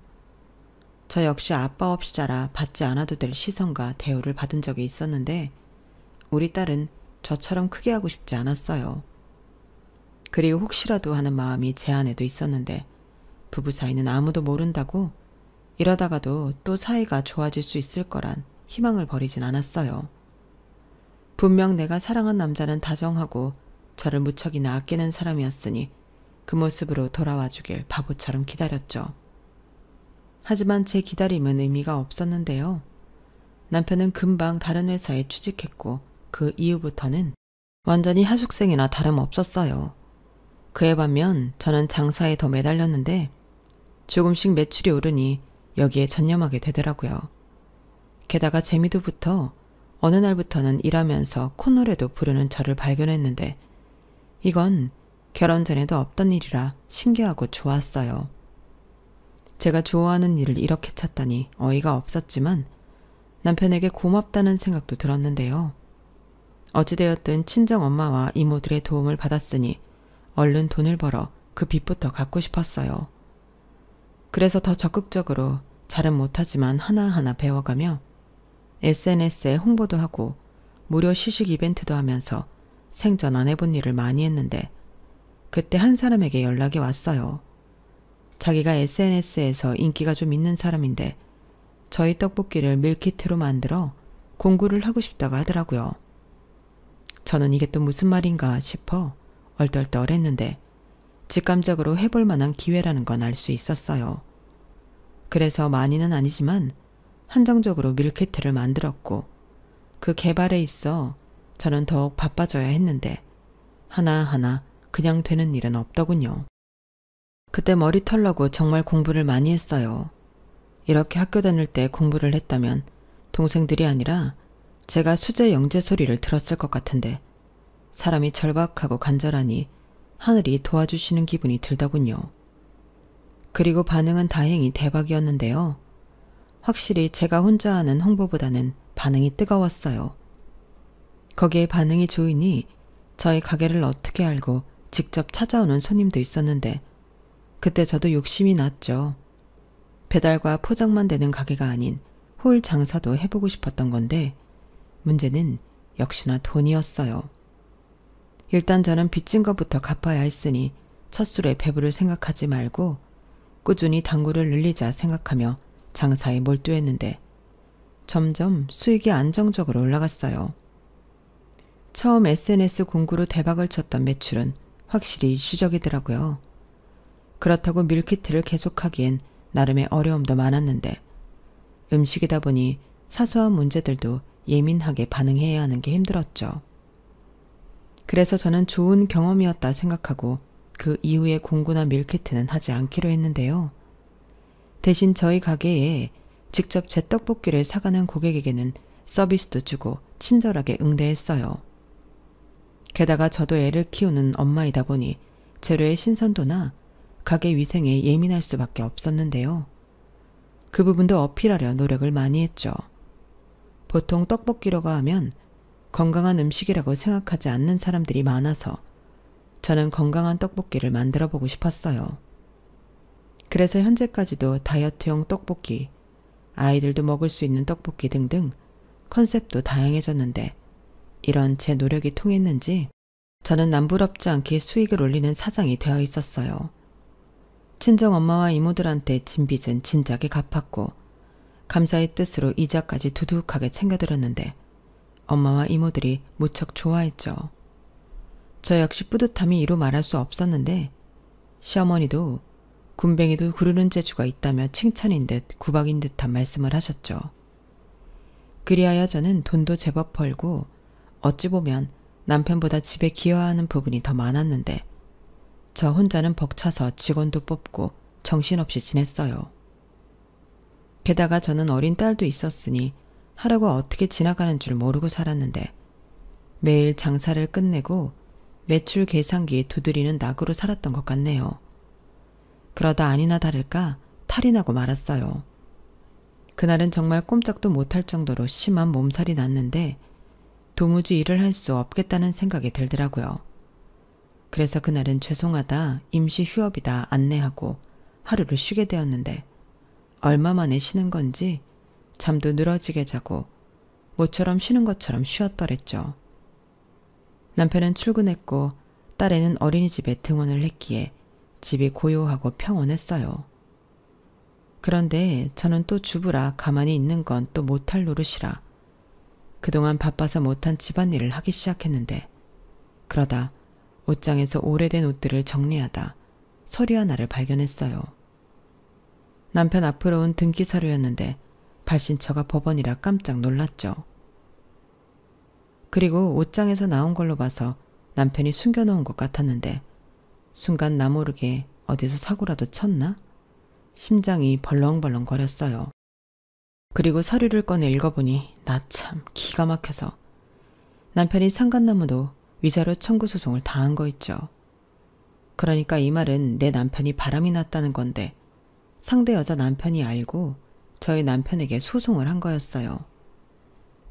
저 역시 아빠 없이 자라 받지 않아도 될 시선과 대우를 받은 적이 있었는데 우리 딸은 저처럼 크게 하고 싶지 않았어요. 그리고 혹시라도 하는 마음이 제 안에도 있었는데 부부 사이는 아무도 모른다고 이러다가도 또 사이가 좋아질 수 있을 거란 희망을 버리진 않았어요. 분명 내가 사랑한 남자는 다정하고 저를 무척이나 아끼는 사람이었으니 그 모습으로 돌아와 주길 바보처럼 기다렸죠. 하지만 제 기다림은 의미가 없었는데요. 남편은 금방 다른 회사에 취직했고 그 이후부터는 완전히 하숙생이나 다름없었어요. 그에 반면 저는 장사에 더 매달렸는데 조금씩 매출이 오르니 여기에 전념하게 되더라고요. 게다가 재미도 붙어 어느 날부터는 일하면서 콧노래도 부르는 저를 발견했는데 이건 결혼 전에도 없던 일이라 신기하고 좋았어요. 제가 좋아하는 일을 이렇게 찾다니 어이가 없었지만 남편에게 고맙다는 생각도 들었는데요. 어찌되었든 친정엄마와 이모들의 도움을 받았으니 얼른 돈을 벌어 그 빚부터 갚고 싶었어요. 그래서 더 적극적으로 잘은 못하지만 하나하나 배워가며 SNS에 홍보도 하고 무료 시식 이벤트도 하면서 생전 안 해본 일을 많이 했는데 그때 한 사람에게 연락이 왔어요. 자기가 SNS에서 인기가 좀 있는 사람인데 저희 떡볶이를 밀키트로 만들어 공구를 하고 싶다고 하더라고요. 저는 이게 또 무슨 말인가 싶어 얼떨떨했는데 직감적으로 해볼 만한 기회라는 건 알 수 있었어요. 그래서 많이는 아니지만 한정적으로 밀키트를 만들었고 그 개발에 있어 저는 더욱 바빠져야 했는데 하나하나 그냥 되는 일은 없더군요. 그때 머리 털라고 정말 공부를 많이 했어요. 이렇게 학교 다닐 때 공부를 했다면 동생들이 아니라 제가 수제 영재 소리를 들었을 것 같은데 사람이 절박하고 간절하니 하늘이 도와주시는 기분이 들더군요. 그리고 반응은 다행히 대박이었는데요. 확실히 제가 혼자 하는 홍보보다는 반응이 뜨거웠어요. 거기에 반응이 좋으니 저희 가게를 어떻게 알고 직접 찾아오는 손님도 있었는데 그때 저도 욕심이 났죠. 배달과 포장만 되는 가게가 아닌 홀 장사도 해보고 싶었던 건데 문제는 역시나 돈이었어요. 일단 저는 빚진 것부터 갚아야 했으니 첫 술에 배부를 생각하지 말고 꾸준히 당구를 늘리자 생각하며 장사에 몰두했는데 점점 수익이 안정적으로 올라갔어요. 처음 SNS 공구로 대박을 쳤던 매출은 확실히 일시적이더라고요. 그렇다고 밀키트를 계속하기엔 나름의 어려움도 많았는데 음식이다 보니 사소한 문제들도 예민하게 반응해야 하는 게 힘들었죠. 그래서 저는 좋은 경험이었다 생각하고 그 이후에 공구나 밀키트는 하지 않기로 했는데요. 대신 저희 가게에 직접 제 떡볶이를 사가는 고객에게는 서비스도 주고 친절하게 응대했어요. 게다가 저도 애를 키우는 엄마이다 보니 재료의 신선도나 가게 위생에 예민할 수밖에 없었는데요. 그 부분도 어필하려 노력을 많이 했죠. 보통 떡볶이라고 하면 건강한 음식이라고 생각하지 않는 사람들이 많아서 저는 건강한 떡볶이를 만들어 보고 싶었어요. 그래서 현재까지도 다이어트용 떡볶이, 아이들도 먹을 수 있는 떡볶이 등등 컨셉도 다양해졌는데 이런 제 노력이 통했는지 저는 남부럽지 않게 수익을 올리는 사장이 되어 있었어요. 친정엄마와 이모들한테 진 빚은 진작에 갚았고 감사의 뜻으로 이자까지 두둑하게 챙겨드렸는데 엄마와 이모들이 무척 좋아했죠. 저 역시 뿌듯함이 이루 말할 수 없었는데 시어머니도 군뱅이도 구르는 재주가 있다며 칭찬인 듯 구박인 듯한 말씀을 하셨죠. 그리하여 저는 돈도 제법 벌고 어찌 보면 남편보다 집에 기여하는 부분이 더 많았는데 저 혼자는 벅차서 직원도 뽑고 정신없이 지냈어요. 게다가 저는 어린 딸도 있었으니 하루가 어떻게 지나가는 줄 모르고 살았는데 매일 장사를 끝내고 매출 계산기에 두드리는 낙으로 살았던 것 같네요. 그러다 아니나 다를까 탈이 나고 말았어요. 그날은 정말 꼼짝도 못할 정도로 심한 몸살이 났는데 도무지 일을 할 수 없겠다는 생각이 들더라고요. 그래서 그날은 죄송하다, 임시 휴업이다 안내하고 하루를 쉬게 되었는데 얼마 만에 쉬는 건지 잠도 늘어지게 자고 모처럼 쉬는 것처럼 쉬었더랬죠. 남편은 출근했고 딸애는 어린이집에 등원을 했기에 집이 고요하고 평온했어요. 그런데 저는 또 주부라 가만히 있는 건 또 못할 노릇이라 그동안 바빠서 못한 집안일을 하기 시작했는데 그러다 옷장에서 오래된 옷들을 정리하다 서류 하나를 발견했어요. 남편 앞으로 온 등기 서류였는데 발신처가 법원이라 깜짝 놀랐죠. 그리고 옷장에서 나온 걸로 봐서 남편이 숨겨놓은 것 같았는데 순간 나 모르게 어디서 사고라도 쳤나? 심장이 벌렁벌렁 거렸어요. 그리고 서류를 꺼내 읽어보니 나 참 기가 막혀서 남편이 상간나무도 위자료 청구 소송을 당한 거 있죠. 그러니까 이 말은 내 남편이 바람이 났다는 건데 상대 여자 남편이 알고 저희 남편에게 소송을 한 거였어요.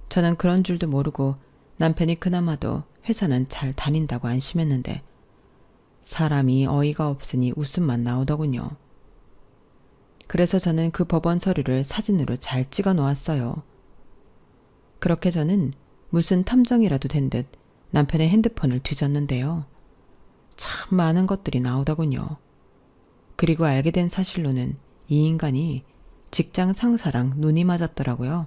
저는 그런 줄도 모르고 남편이 그나마도 회사는 잘 다닌다고 안심했는데 사람이 어이가 없으니 웃음만 나오더군요. 그래서 저는 그 법원 서류를 사진으로 잘 찍어 놓았어요. 그렇게 저는 무슨 탐정이라도 된 듯 남편의 핸드폰을 뒤졌는데요. 참 많은 것들이 나오더군요. 그리고 알게 된 사실로는 이 인간이 직장 상사랑 눈이 맞았더라고요.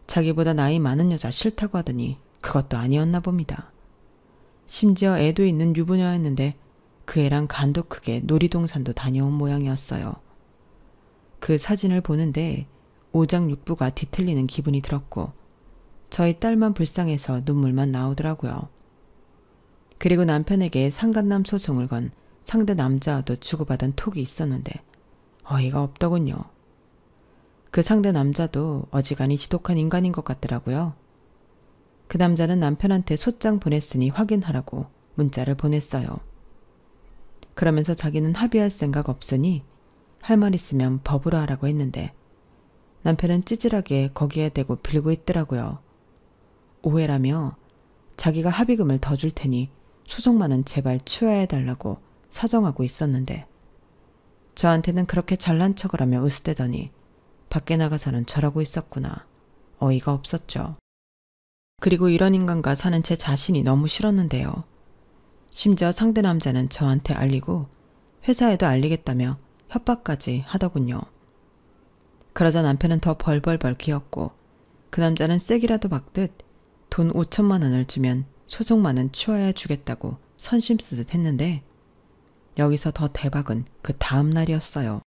자기보다 나이 많은 여자 싫다고 하더니 그것도 아니었나 봅니다. 심지어 애도 있는 유부녀였는데 그 애랑 간도 크게 놀이동산도 다녀온 모양이었어요. 그 사진을 보는데 오장육부가 뒤틀리는 기분이 들었고 저희 딸만 불쌍해서 눈물만 나오더라고요. 그리고 남편에게 상간남 소송을 건 상대 남자와도 주고받은 톡이 있었는데 어이가 없더군요. 그 상대 남자도 어지간히 지독한 인간인 것 같더라고요. 그 남자는 남편한테 소장 보냈으니 확인하라고 문자를 보냈어요. 그러면서 자기는 합의할 생각 없으니 할 말 있으면 법으로 하라고 했는데 남편은 찌질하게 거기에 대고 빌고 있더라고요. 오해라며 자기가 합의금을 더 줄 테니 소송만은 제발 취하해달라고 사정하고 있었는데 저한테는 그렇게 잘난 척을 하며 으스대더니 밖에 나가서는 저러고 있었구나. 어이가 없었죠. 그리고 이런 인간과 사는 제 자신이 너무 싫었는데요. 심지어 상대 남자는 저한테 알리고 회사에도 알리겠다며 협박까지 하더군요. 그러자 남편은 더 벌벌벌 기었고 그 남자는 쐐기라도 박듯 돈 5천만 원을 주면 소송만은 치워야 주겠다고 선심 쓰듯 했는데 여기서 더 대박은 그 다음 날이었어요.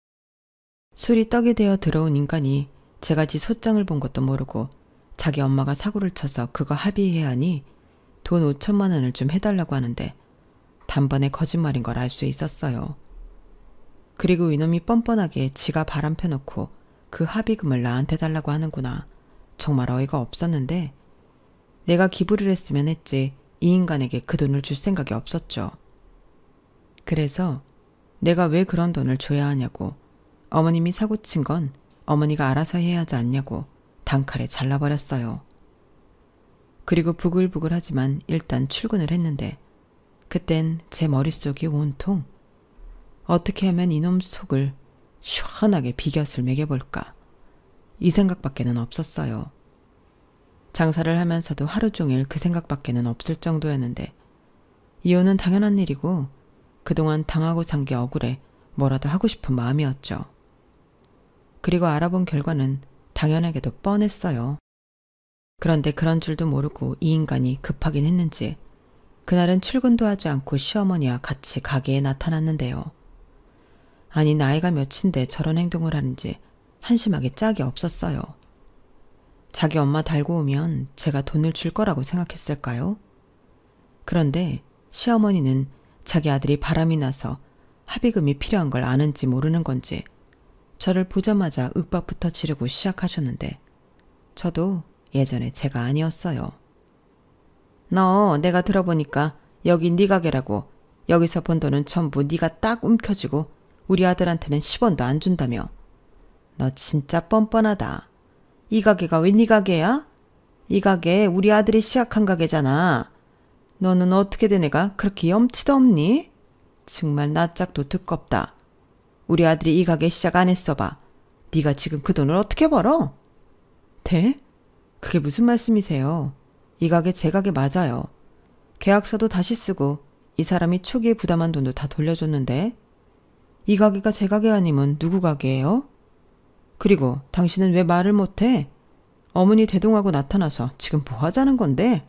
술이 떡이 되어 들어온 인간이 제가 지 소장을 본 것도 모르고 자기 엄마가 사고를 쳐서 그거 합의해야 하니 돈 5천만 원을 좀 해달라고 하는데 단번에 거짓말인 걸 알 수 있었어요. 그리고 이놈이 뻔뻔하게 지가 바람 펴놓고 그 합의금을 나한테 달라고 하는구나. 정말 어이가 없었는데 내가 기부를 했으면 했지 이 인간에게 그 돈을 줄 생각이 없었죠. 그래서 내가 왜 그런 돈을 줘야 하냐고 어머님이 사고친 건 어머니가 알아서 해야 하지 않냐고 단칼에 잘라버렸어요. 그리고 부글부글하지만 일단 출근을 했는데 그땐 제 머릿속이 온통 어떻게 하면 이놈 속을 시원하게 비곁을 매겨볼까 이 생각밖에는 없었어요. 장사를 하면서도 하루 종일 그 생각밖에는 없을 정도였는데 이혼은 당연한 일이고 그동안 당하고 산 게 억울해 뭐라도 하고 싶은 마음이었죠. 그리고 알아본 결과는 당연하게도 뻔했어요. 그런데 그런 줄도 모르고 이 인간이 급하긴 했는지 그날은 출근도 하지 않고 시어머니와 같이 가게에 나타났는데요. 아니 나이가 몇인데 저런 행동을 하는지 한심하게 짝이 없었어요. 자기 엄마 달고 오면 제가 돈을 줄 거라고 생각했을까요? 그런데 시어머니는 자기 아들이 바람이 나서 합의금이 필요한 걸 아는지 모르는 건지 저를 보자마자 윽박부터 지르고 시작하셨는데 저도 예전에 제가 아니었어요. 너 내가 들어보니까 여기 네 가게라고 여기서 번 돈은 전부 네가 딱 움켜쥐고 우리 아들한테는 10원도 안 준다며 너 진짜 뻔뻔하다. 이 가게가 왜 네 가게야? 이 가게 우리 아들이 시작한 가게잖아. 너는 어떻게 된 애가 그렇게 염치도 없니? 정말 낯짝도 두껍다. 우리 아들이 이 가게 시작 안 했어 봐. 네가 지금 그 돈을 어떻게 벌어? 네? 그게 무슨 말씀이세요? 이 가게 제 가게 맞아요. 계약서도 다시 쓰고 이 사람이 초기에 부담한 돈도 다 돌려줬는데 이 가게가 제 가게 아니면 누구 가게예요? 그리고 당신은 왜 말을 못해? 어머니 대동하고 나타나서 지금 뭐 하자는 건데?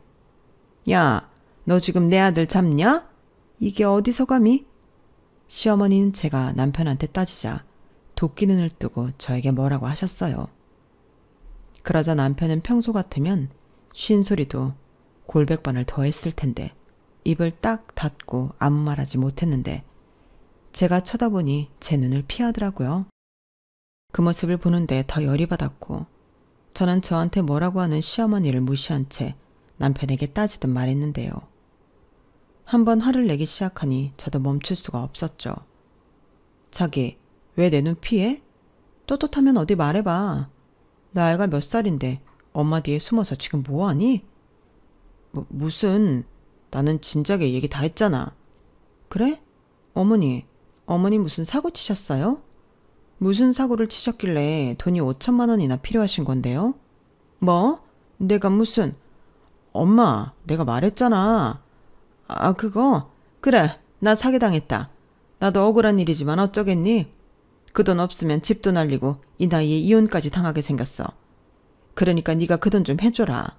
야, 너 지금 내 아들 잡냐? 이게 어디서 감히? 시어머니는 제가 남편한테 따지자 도끼 눈을 뜨고 저에게 뭐라고 하셨어요. 그러자 남편은 평소 같으면 쉰 소리도 골백번을 더 했을 텐데 입을 딱 닫고 아무 말하지 못했는데 제가 쳐다보니 제 눈을 피하더라고요. 그 모습을 보는데 더 열이 받았고 저는 저한테 뭐라고 하는 시어머니를 무시한 채 남편에게 따지듯 말했는데요. 한번 화를 내기 시작하니 저도 멈출 수가 없었죠. 자기, 왜 내 눈 피해? 떳떳하면 어디 말해봐. 나이가 몇 살인데 엄마 뒤에 숨어서 지금 뭐하니? 무슨... 나는 진작에 얘기 다 했잖아. 그래? 어머니 무슨 사고 치셨어요? 무슨 사고를 치셨길래 돈이 5천만 원이나 필요하신 건데요? 뭐? 내가 무슨... 엄마, 내가 말했잖아. 아, 그거? 그래, 나 사기당했다. 나도 억울한 일이지만 어쩌겠니? 그 돈 없으면 집도 날리고 이 나이에 이혼까지 당하게 생겼어. 그러니까 네가 그 돈 좀 해줘라.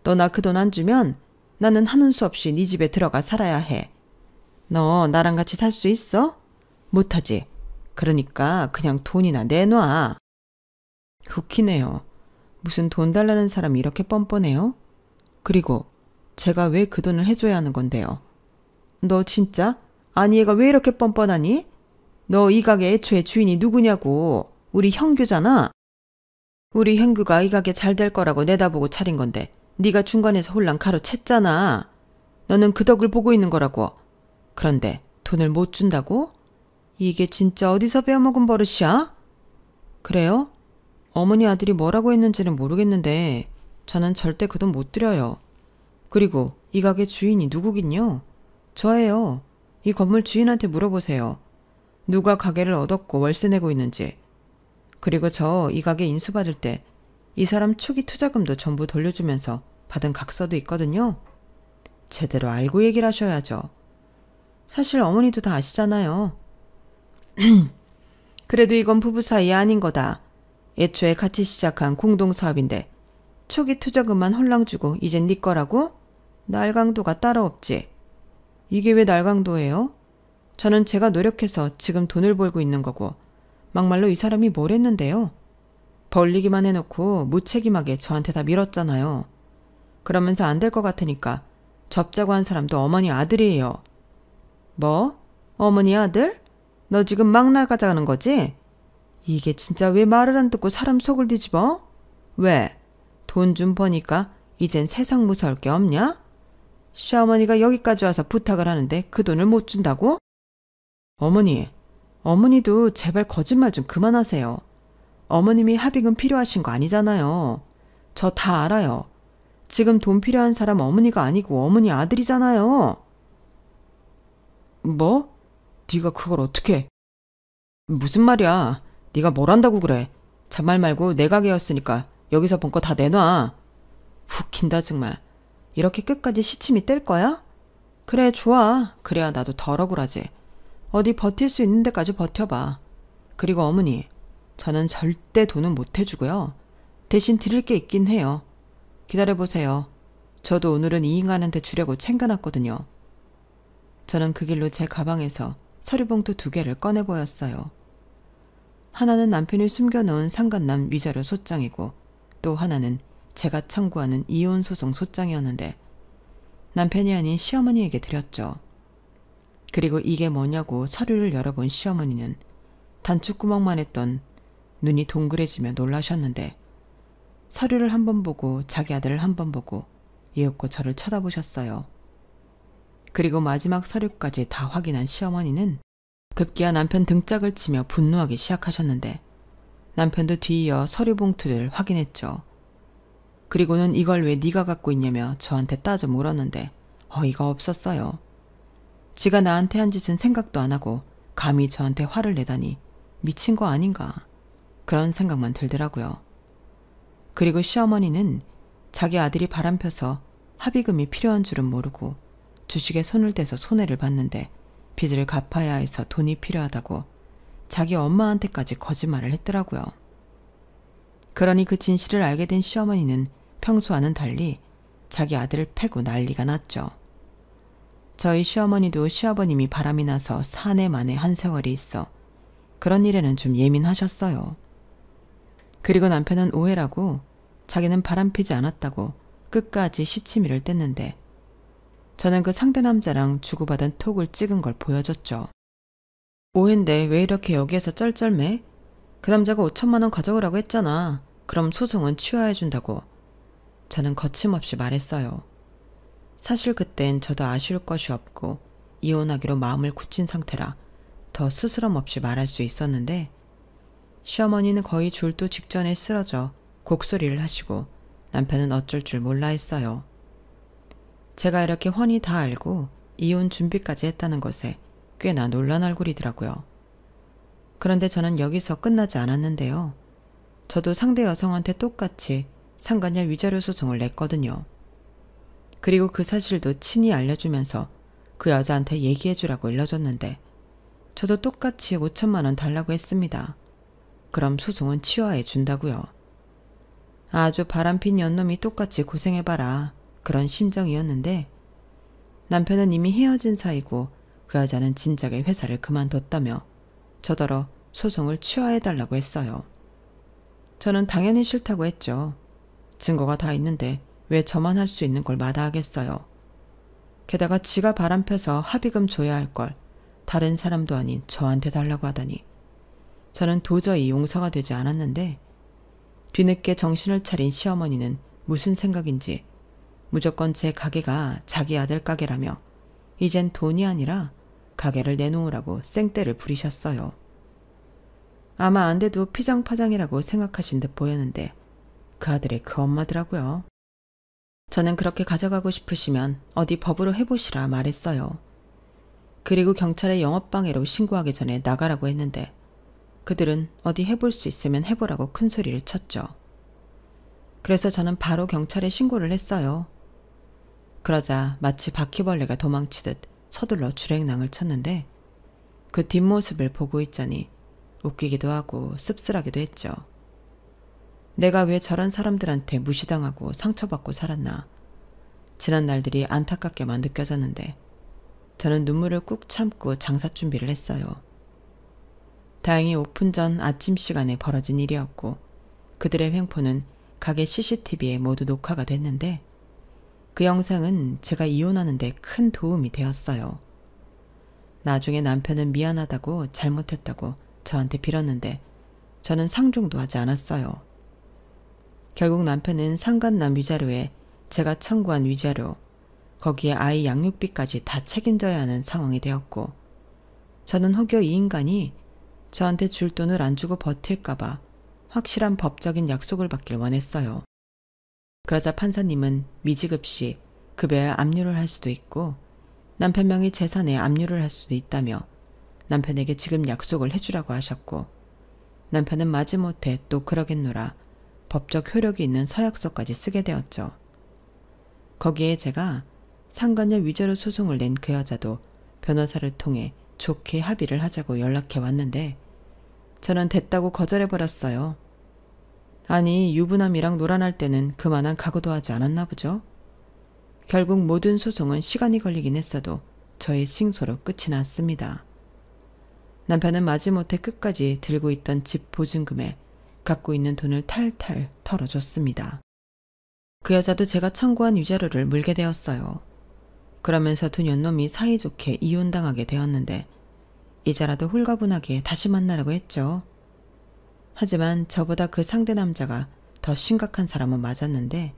너 나 그 돈 안 주면 나는 하는 수 없이 네 집에 들어가 살아야 해. 너 나랑 같이 살 수 있어? 못하지. 그러니까 그냥 돈이나 내놔. 웃기네요. 무슨 돈 달라는 사람이 이렇게 뻔뻔해요? 그리고 제가 왜 그 돈을 해줘야 하는 건데요? 너 진짜? 아니 얘가 왜 이렇게 뻔뻔하니? 너 이 가게 애초에 주인이 누구냐고. 우리 형규잖아. 우리 형규가 이 가게 잘 될 거라고 내다보고 차린 건데 네가 중간에서 홀랑 가로챘잖아. 너는 그 덕을 보고 있는 거라고. 그런데 돈을 못 준다고? 이게 진짜 어디서 배워먹은 버릇이야? 그래요? 어머니 아들이 뭐라고 했는지는 모르겠는데 저는 절대 그 돈 못 드려요. 그리고 이 가게 주인이 누구긴요? 저예요. 이 건물 주인한테 물어보세요. 누가 가게를 얻었고 월세 내고 있는지. 그리고 저 이 가게 인수받을 때 이 사람 초기 투자금도 전부 돌려주면서 받은 각서도 있거든요. 제대로 알고 얘기를 하셔야죠. 사실 어머니도 다 아시잖아요. 그래도 이건 부부 사이 아닌 거다. 애초에 같이 시작한 공동사업인데 초기 투자금만 홀랑 주고 이젠 네 거라고? 날강도가 따로 없지. 이게 왜 날강도예요? 저는 제가 노력해서 지금 돈을 벌고 있는 거고 막말로 이 사람이 뭘 했는데요. 벌리기만 해놓고 무책임하게 저한테 다 밀었잖아요. 그러면서 안 될 것 같으니까 접자고 한 사람도 어머니 아들이에요. 뭐? 어머니 아들? 너 지금 막 나가자는 거지? 이게 진짜 왜 말을 안 듣고 사람 속을 뒤집어? 왜? 돈 좀 버니까 이젠 세상 무서울 게 없냐? 시어머니가 여기까지 와서 부탁을 하는데 그 돈을 못 준다고? 어머니도 제발 거짓말 좀 그만하세요. 어머님이 합의금 필요하신 거 아니잖아요. 저 다 알아요. 지금 돈 필요한 사람 어머니가 아니고 어머니 아들이잖아요. 뭐? 네가 그걸 어떻게... 무슨 말이야. 네가 뭘 안다고 그래. 잔말 말고 내 가게였으니까 여기서 본 거 다 내놔. 웃긴다 정말. 이렇게 끝까지 시침이 뗄 거야? 그래 좋아. 그래야 나도 덜 억울하지. 어디 버틸 수 있는 데까지 버텨봐. 그리고 어머니, 저는 절대 돈은 못 해주고요. 대신 드릴 게 있긴 해요. 기다려보세요. 저도 오늘은 이 인간한테 주려고 챙겨놨거든요. 저는 그 길로 제 가방에서 서류봉투 2개를 꺼내 보였어요. 하나는 남편이 숨겨놓은 상간남 위자료 소장이고 또 하나는 제가 청구하는 이혼소송 소장이었는데 남편이 아닌 시어머니에게 드렸죠. 그리고 이게 뭐냐고 서류를 열어본 시어머니는 단추구멍만 했던 눈이 동그래지며 놀라셨는데 서류를 한 번 보고 자기 아들을 한 번 보고 이윽고 저를 쳐다보셨어요. 그리고 마지막 서류까지 다 확인한 시어머니는 급기야 남편 등짝을 치며 분노하기 시작하셨는데 남편도 뒤이어 서류 봉투를 확인했죠. 그리고는 이걸 왜 네가 갖고 있냐며 저한테 따져 물었는데 어이가 없었어요. 지가 나한테 한 짓은 생각도 안 하고 감히 저한테 화를 내다니 미친 거 아닌가 그런 생각만 들더라고요. 그리고 시어머니는 자기 아들이 바람펴서 합의금이 필요한 줄은 모르고 주식에 손을 대서 손해를 봤는데 빚을 갚아야 해서 돈이 필요하다고 자기 엄마한테까지 거짓말을 했더라고요. 그러니 그 진실을 알게 된 시어머니는 평소와는 달리 자기 아들을 패고 난리가 났죠. 저희 시어머니도 시아버님이 바람이 나서 사내 만에 한 세월이 있어 그런 일에는 좀 예민하셨어요. 그리고 남편은 오해라고 자기는 바람피지 않았다고 끝까지 시치미를 뗐는데 저는 그 상대 남자랑 주고받은 톡을 찍은 걸 보여줬죠. 오해인데 왜 이렇게 여기에서 쩔쩔매? 그 남자가 5천만 원 가져오라고 했잖아. 그럼 소송은 취하해준다고. 저는 거침없이 말했어요. 사실 그땐 저도 아쉬울 것이 없고 이혼하기로 마음을 굳힌 상태라 더 스스럼 없이 말할 수 있었는데 시어머니는 거의 졸도 직전에 쓰러져 곡소리를 하시고 남편은 어쩔 줄 몰라 했어요. 제가 이렇게 훤히 다 알고 이혼 준비까지 했다는 것에 꽤나 놀란 얼굴이더라고요. 그런데 저는 여기서 끝나지 않았는데요. 저도 상대 여성한테 똑같이 상간녀 위자료 소송을 냈거든요. 그리고 그 사실도 친히 알려주면서 그 여자한테 얘기해주라고 일러줬는데 저도 똑같이 5천만 원 달라고 했습니다. 그럼 소송은 취하해 준다고요. 아주 바람핀 연놈이 똑같이 고생해봐라 그런 심정이었는데 남편은 이미 헤어진 사이고 그 여자는 진작에 회사를 그만뒀다며 저더러 소송을 취하해달라고 했어요. 저는 당연히 싫다고 했죠. 증거가 다 있는데 왜 저만 할 수 있는 걸 마다하겠어요. 게다가 지가 바람펴서 합의금 줘야 할 걸 다른 사람도 아닌 저한테 달라고 하다니 저는 도저히 용서가 되지 않았는데 뒤늦게 정신을 차린 시어머니는 무슨 생각인지 무조건 제 가게가 자기 아들 가게라며 이젠 돈이 아니라 가게를 내놓으라고 생떼를 부리셨어요. 아마 안 돼도 피장파장이라고 생각하신 듯 보였는데 그 아들의 그 엄마더라고요. 저는 그렇게 가져가고 싶으시면 어디 법으로 해보시라 말했어요. 그리고 경찰에 영업방해로 신고하기 전에 나가라고 했는데 그들은 어디 해볼 수 있으면 해보라고 큰 소리를 쳤죠. 그래서 저는 바로 경찰에 신고를 했어요. 그러자 마치 바퀴벌레가 도망치듯 서둘러 줄행랑을 쳤는데 그 뒷모습을 보고 있자니 웃기기도 하고 씁쓸하기도 했죠. 내가 왜 저런 사람들한테 무시당하고 상처받고 살았나. 지난 날들이 안타깝게만 느껴졌는데 저는 눈물을 꾹 참고 장사 준비를 했어요. 다행히 오픈 전 아침 시간에 벌어진 일이었고 그들의 횡포는 가게 CCTV에 모두 녹화가 됐는데 그 영상은 제가 이혼하는 데 큰 도움이 되었어요. 나중에 남편은 미안하다고 잘못했다고 저한테 빌었는데 저는 상종도 하지 않았어요. 결국 남편은 상간남 위자료에 제가 청구한 위자료, 거기에 아이 양육비까지 다 책임져야 하는 상황이 되었고 저는 혹여 이 인간이 저한테 줄 돈을 안 주고 버틸까봐 확실한 법적인 약속을 받길 원했어요. 그러자 판사님은 미지급시 급여에 압류를 할 수도 있고 남편 명의 재산에 압류를 할 수도 있다며 남편에게 지금 약속을 해주라고 하셨고 남편은 마지못해 또 그러겠노라 법적 효력이 있는 서약서까지 쓰게 되었죠. 거기에 제가 상간녀 위자료 소송을 낸 그 여자도 변호사를 통해 좋게 합의를 하자고 연락해 왔는데 저는 됐다고 거절해버렸어요. 아니 유부남이랑 놀아날 때는 그만한 각오도 하지 않았나 보죠. 결국 모든 소송은 시간이 걸리긴 했어도 저의 싱소로 끝이 났습니다. 남편은 마지못해 끝까지 들고 있던 집 보증금에 갖고 있는 돈을 탈탈 털어줬습니다. 그 여자도 제가 청구한 위자료를 물게 되었어요. 그러면서 두 년놈이 사이좋게 이혼당하게 되었는데 이제라도 홀가분하게 다시 만나라고 했죠. 하지만 저보다 그 상대 남자가 더 심각한 사람은 맞았는데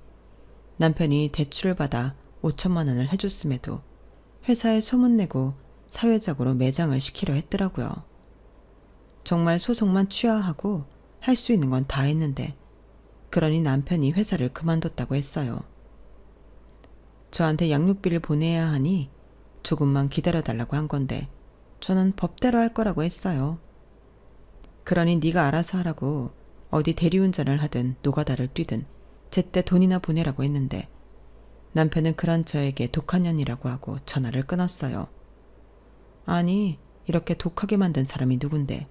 남편이 대출을 받아 5천만 원을 해줬음에도 회사에 소문내고 사회적으로 매장을 시키려 했더라고요. 정말 소송만 취하하고 할 수 있는 건 다 했는데 그러니 남편이 회사를 그만뒀다고 했어요. 저한테 양육비를 보내야 하니 조금만 기다려달라고 한 건데 저는 법대로 할 거라고 했어요. 그러니 네가 알아서 하라고 어디 대리운전을 하든 노가다를 뛰든 제때 돈이나 보내라고 했는데 남편은 그런 저에게 독한 년이라고 하고 전화를 끊었어요. 아니, 이렇게 독하게 만든 사람이 누군데.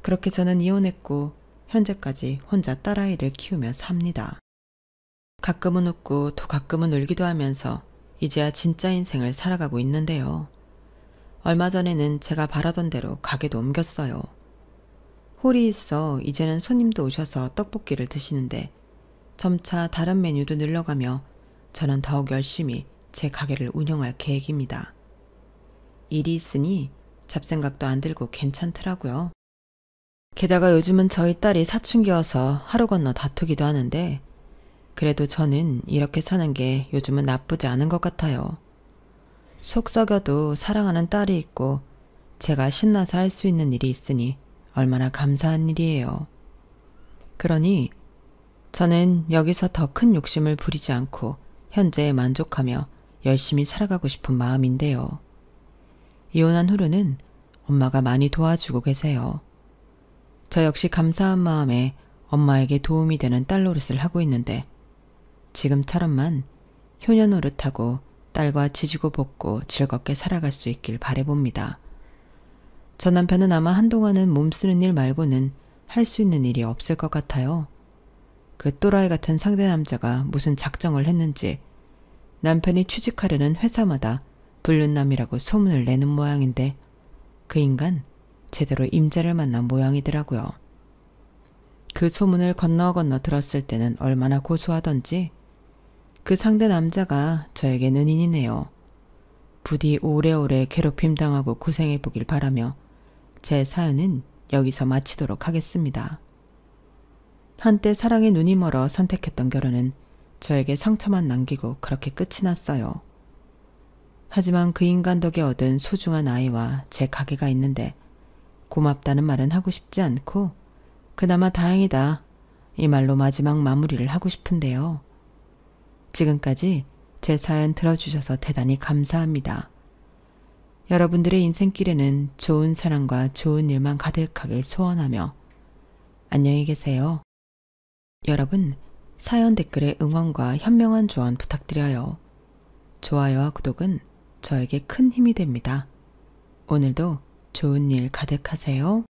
그렇게 저는 이혼했고 현재까지 혼자 딸아이를 키우며 삽니다. 가끔은 웃고 또 가끔은 울기도 하면서 이제야 진짜 인생을 살아가고 있는데요. 얼마 전에는 제가 바라던 대로 가게도 옮겼어요. 홀이 있어 이제는 손님도 오셔서 떡볶이를 드시는데 점차 다른 메뉴도 늘려가며 저는 더욱 열심히 제 가게를 운영할 계획입니다. 일이 있으니 잡생각도 안 들고 괜찮더라고요. 게다가 요즘은 저희 딸이 사춘기여서 하루 건너 다투기도 하는데 그래도 저는 이렇게 사는 게 요즘은 나쁘지 않은 것 같아요. 속 썩여도 사랑하는 딸이 있고 제가 신나서 할 수 있는 일이 있으니 얼마나 감사한 일이에요. 그러니 저는 여기서 더 큰 욕심을 부리지 않고 현재에 만족하며 열심히 살아가고 싶은 마음인데요. 이혼한 후로는 엄마가 많이 도와주고 계세요. 저 역시 감사한 마음에 엄마에게 도움이 되는 딸 노릇을 하고 있는데 지금처럼만 효녀 노릇하고 딸과 지지고 볶고 즐겁게 살아갈 수 있길 바라봅니다. 저 남편은 아마 한동안은 몸쓰는 일 말고는 할 수 있는 일이 없을 것 같아요. 그 또라이 같은 상대 남자가 무슨 작정을 했는지 남편이 취직하려는 회사마다 불륜남이라고 소문을 내는 모양인데 그 인간 제대로 임자를 만난 모양이더라고요. 그 소문을 건너 들었을 때는 얼마나 고소하던지 그 상대 남자가 저에겐 은인이네요. 부디 오래오래 괴롭힘 당하고 고생해 보길 바라며 제 사연은 여기서 마치도록 하겠습니다. 한때 사랑에 눈이 멀어 선택했던 결혼은 저에게 상처만 남기고 그렇게 끝이 났어요. 하지만 그 인간 덕에 얻은 소중한 아이와 제 가게가 있는데 고맙다는 말은 하고 싶지 않고 그나마 다행이다 이 말로 마지막 마무리를 하고 싶은데요. 지금까지 제 사연 들어주셔서 대단히 감사합니다. 여러분들의 인생길에는 좋은 사랑과 좋은 일만 가득하길 소원하며 안녕히 계세요. 여러분, 사연 댓글에 응원과 현명한 조언 부탁드려요. 좋아요와 구독은 저에게 큰 힘이 됩니다. 오늘도 좋은 일 가득하세요.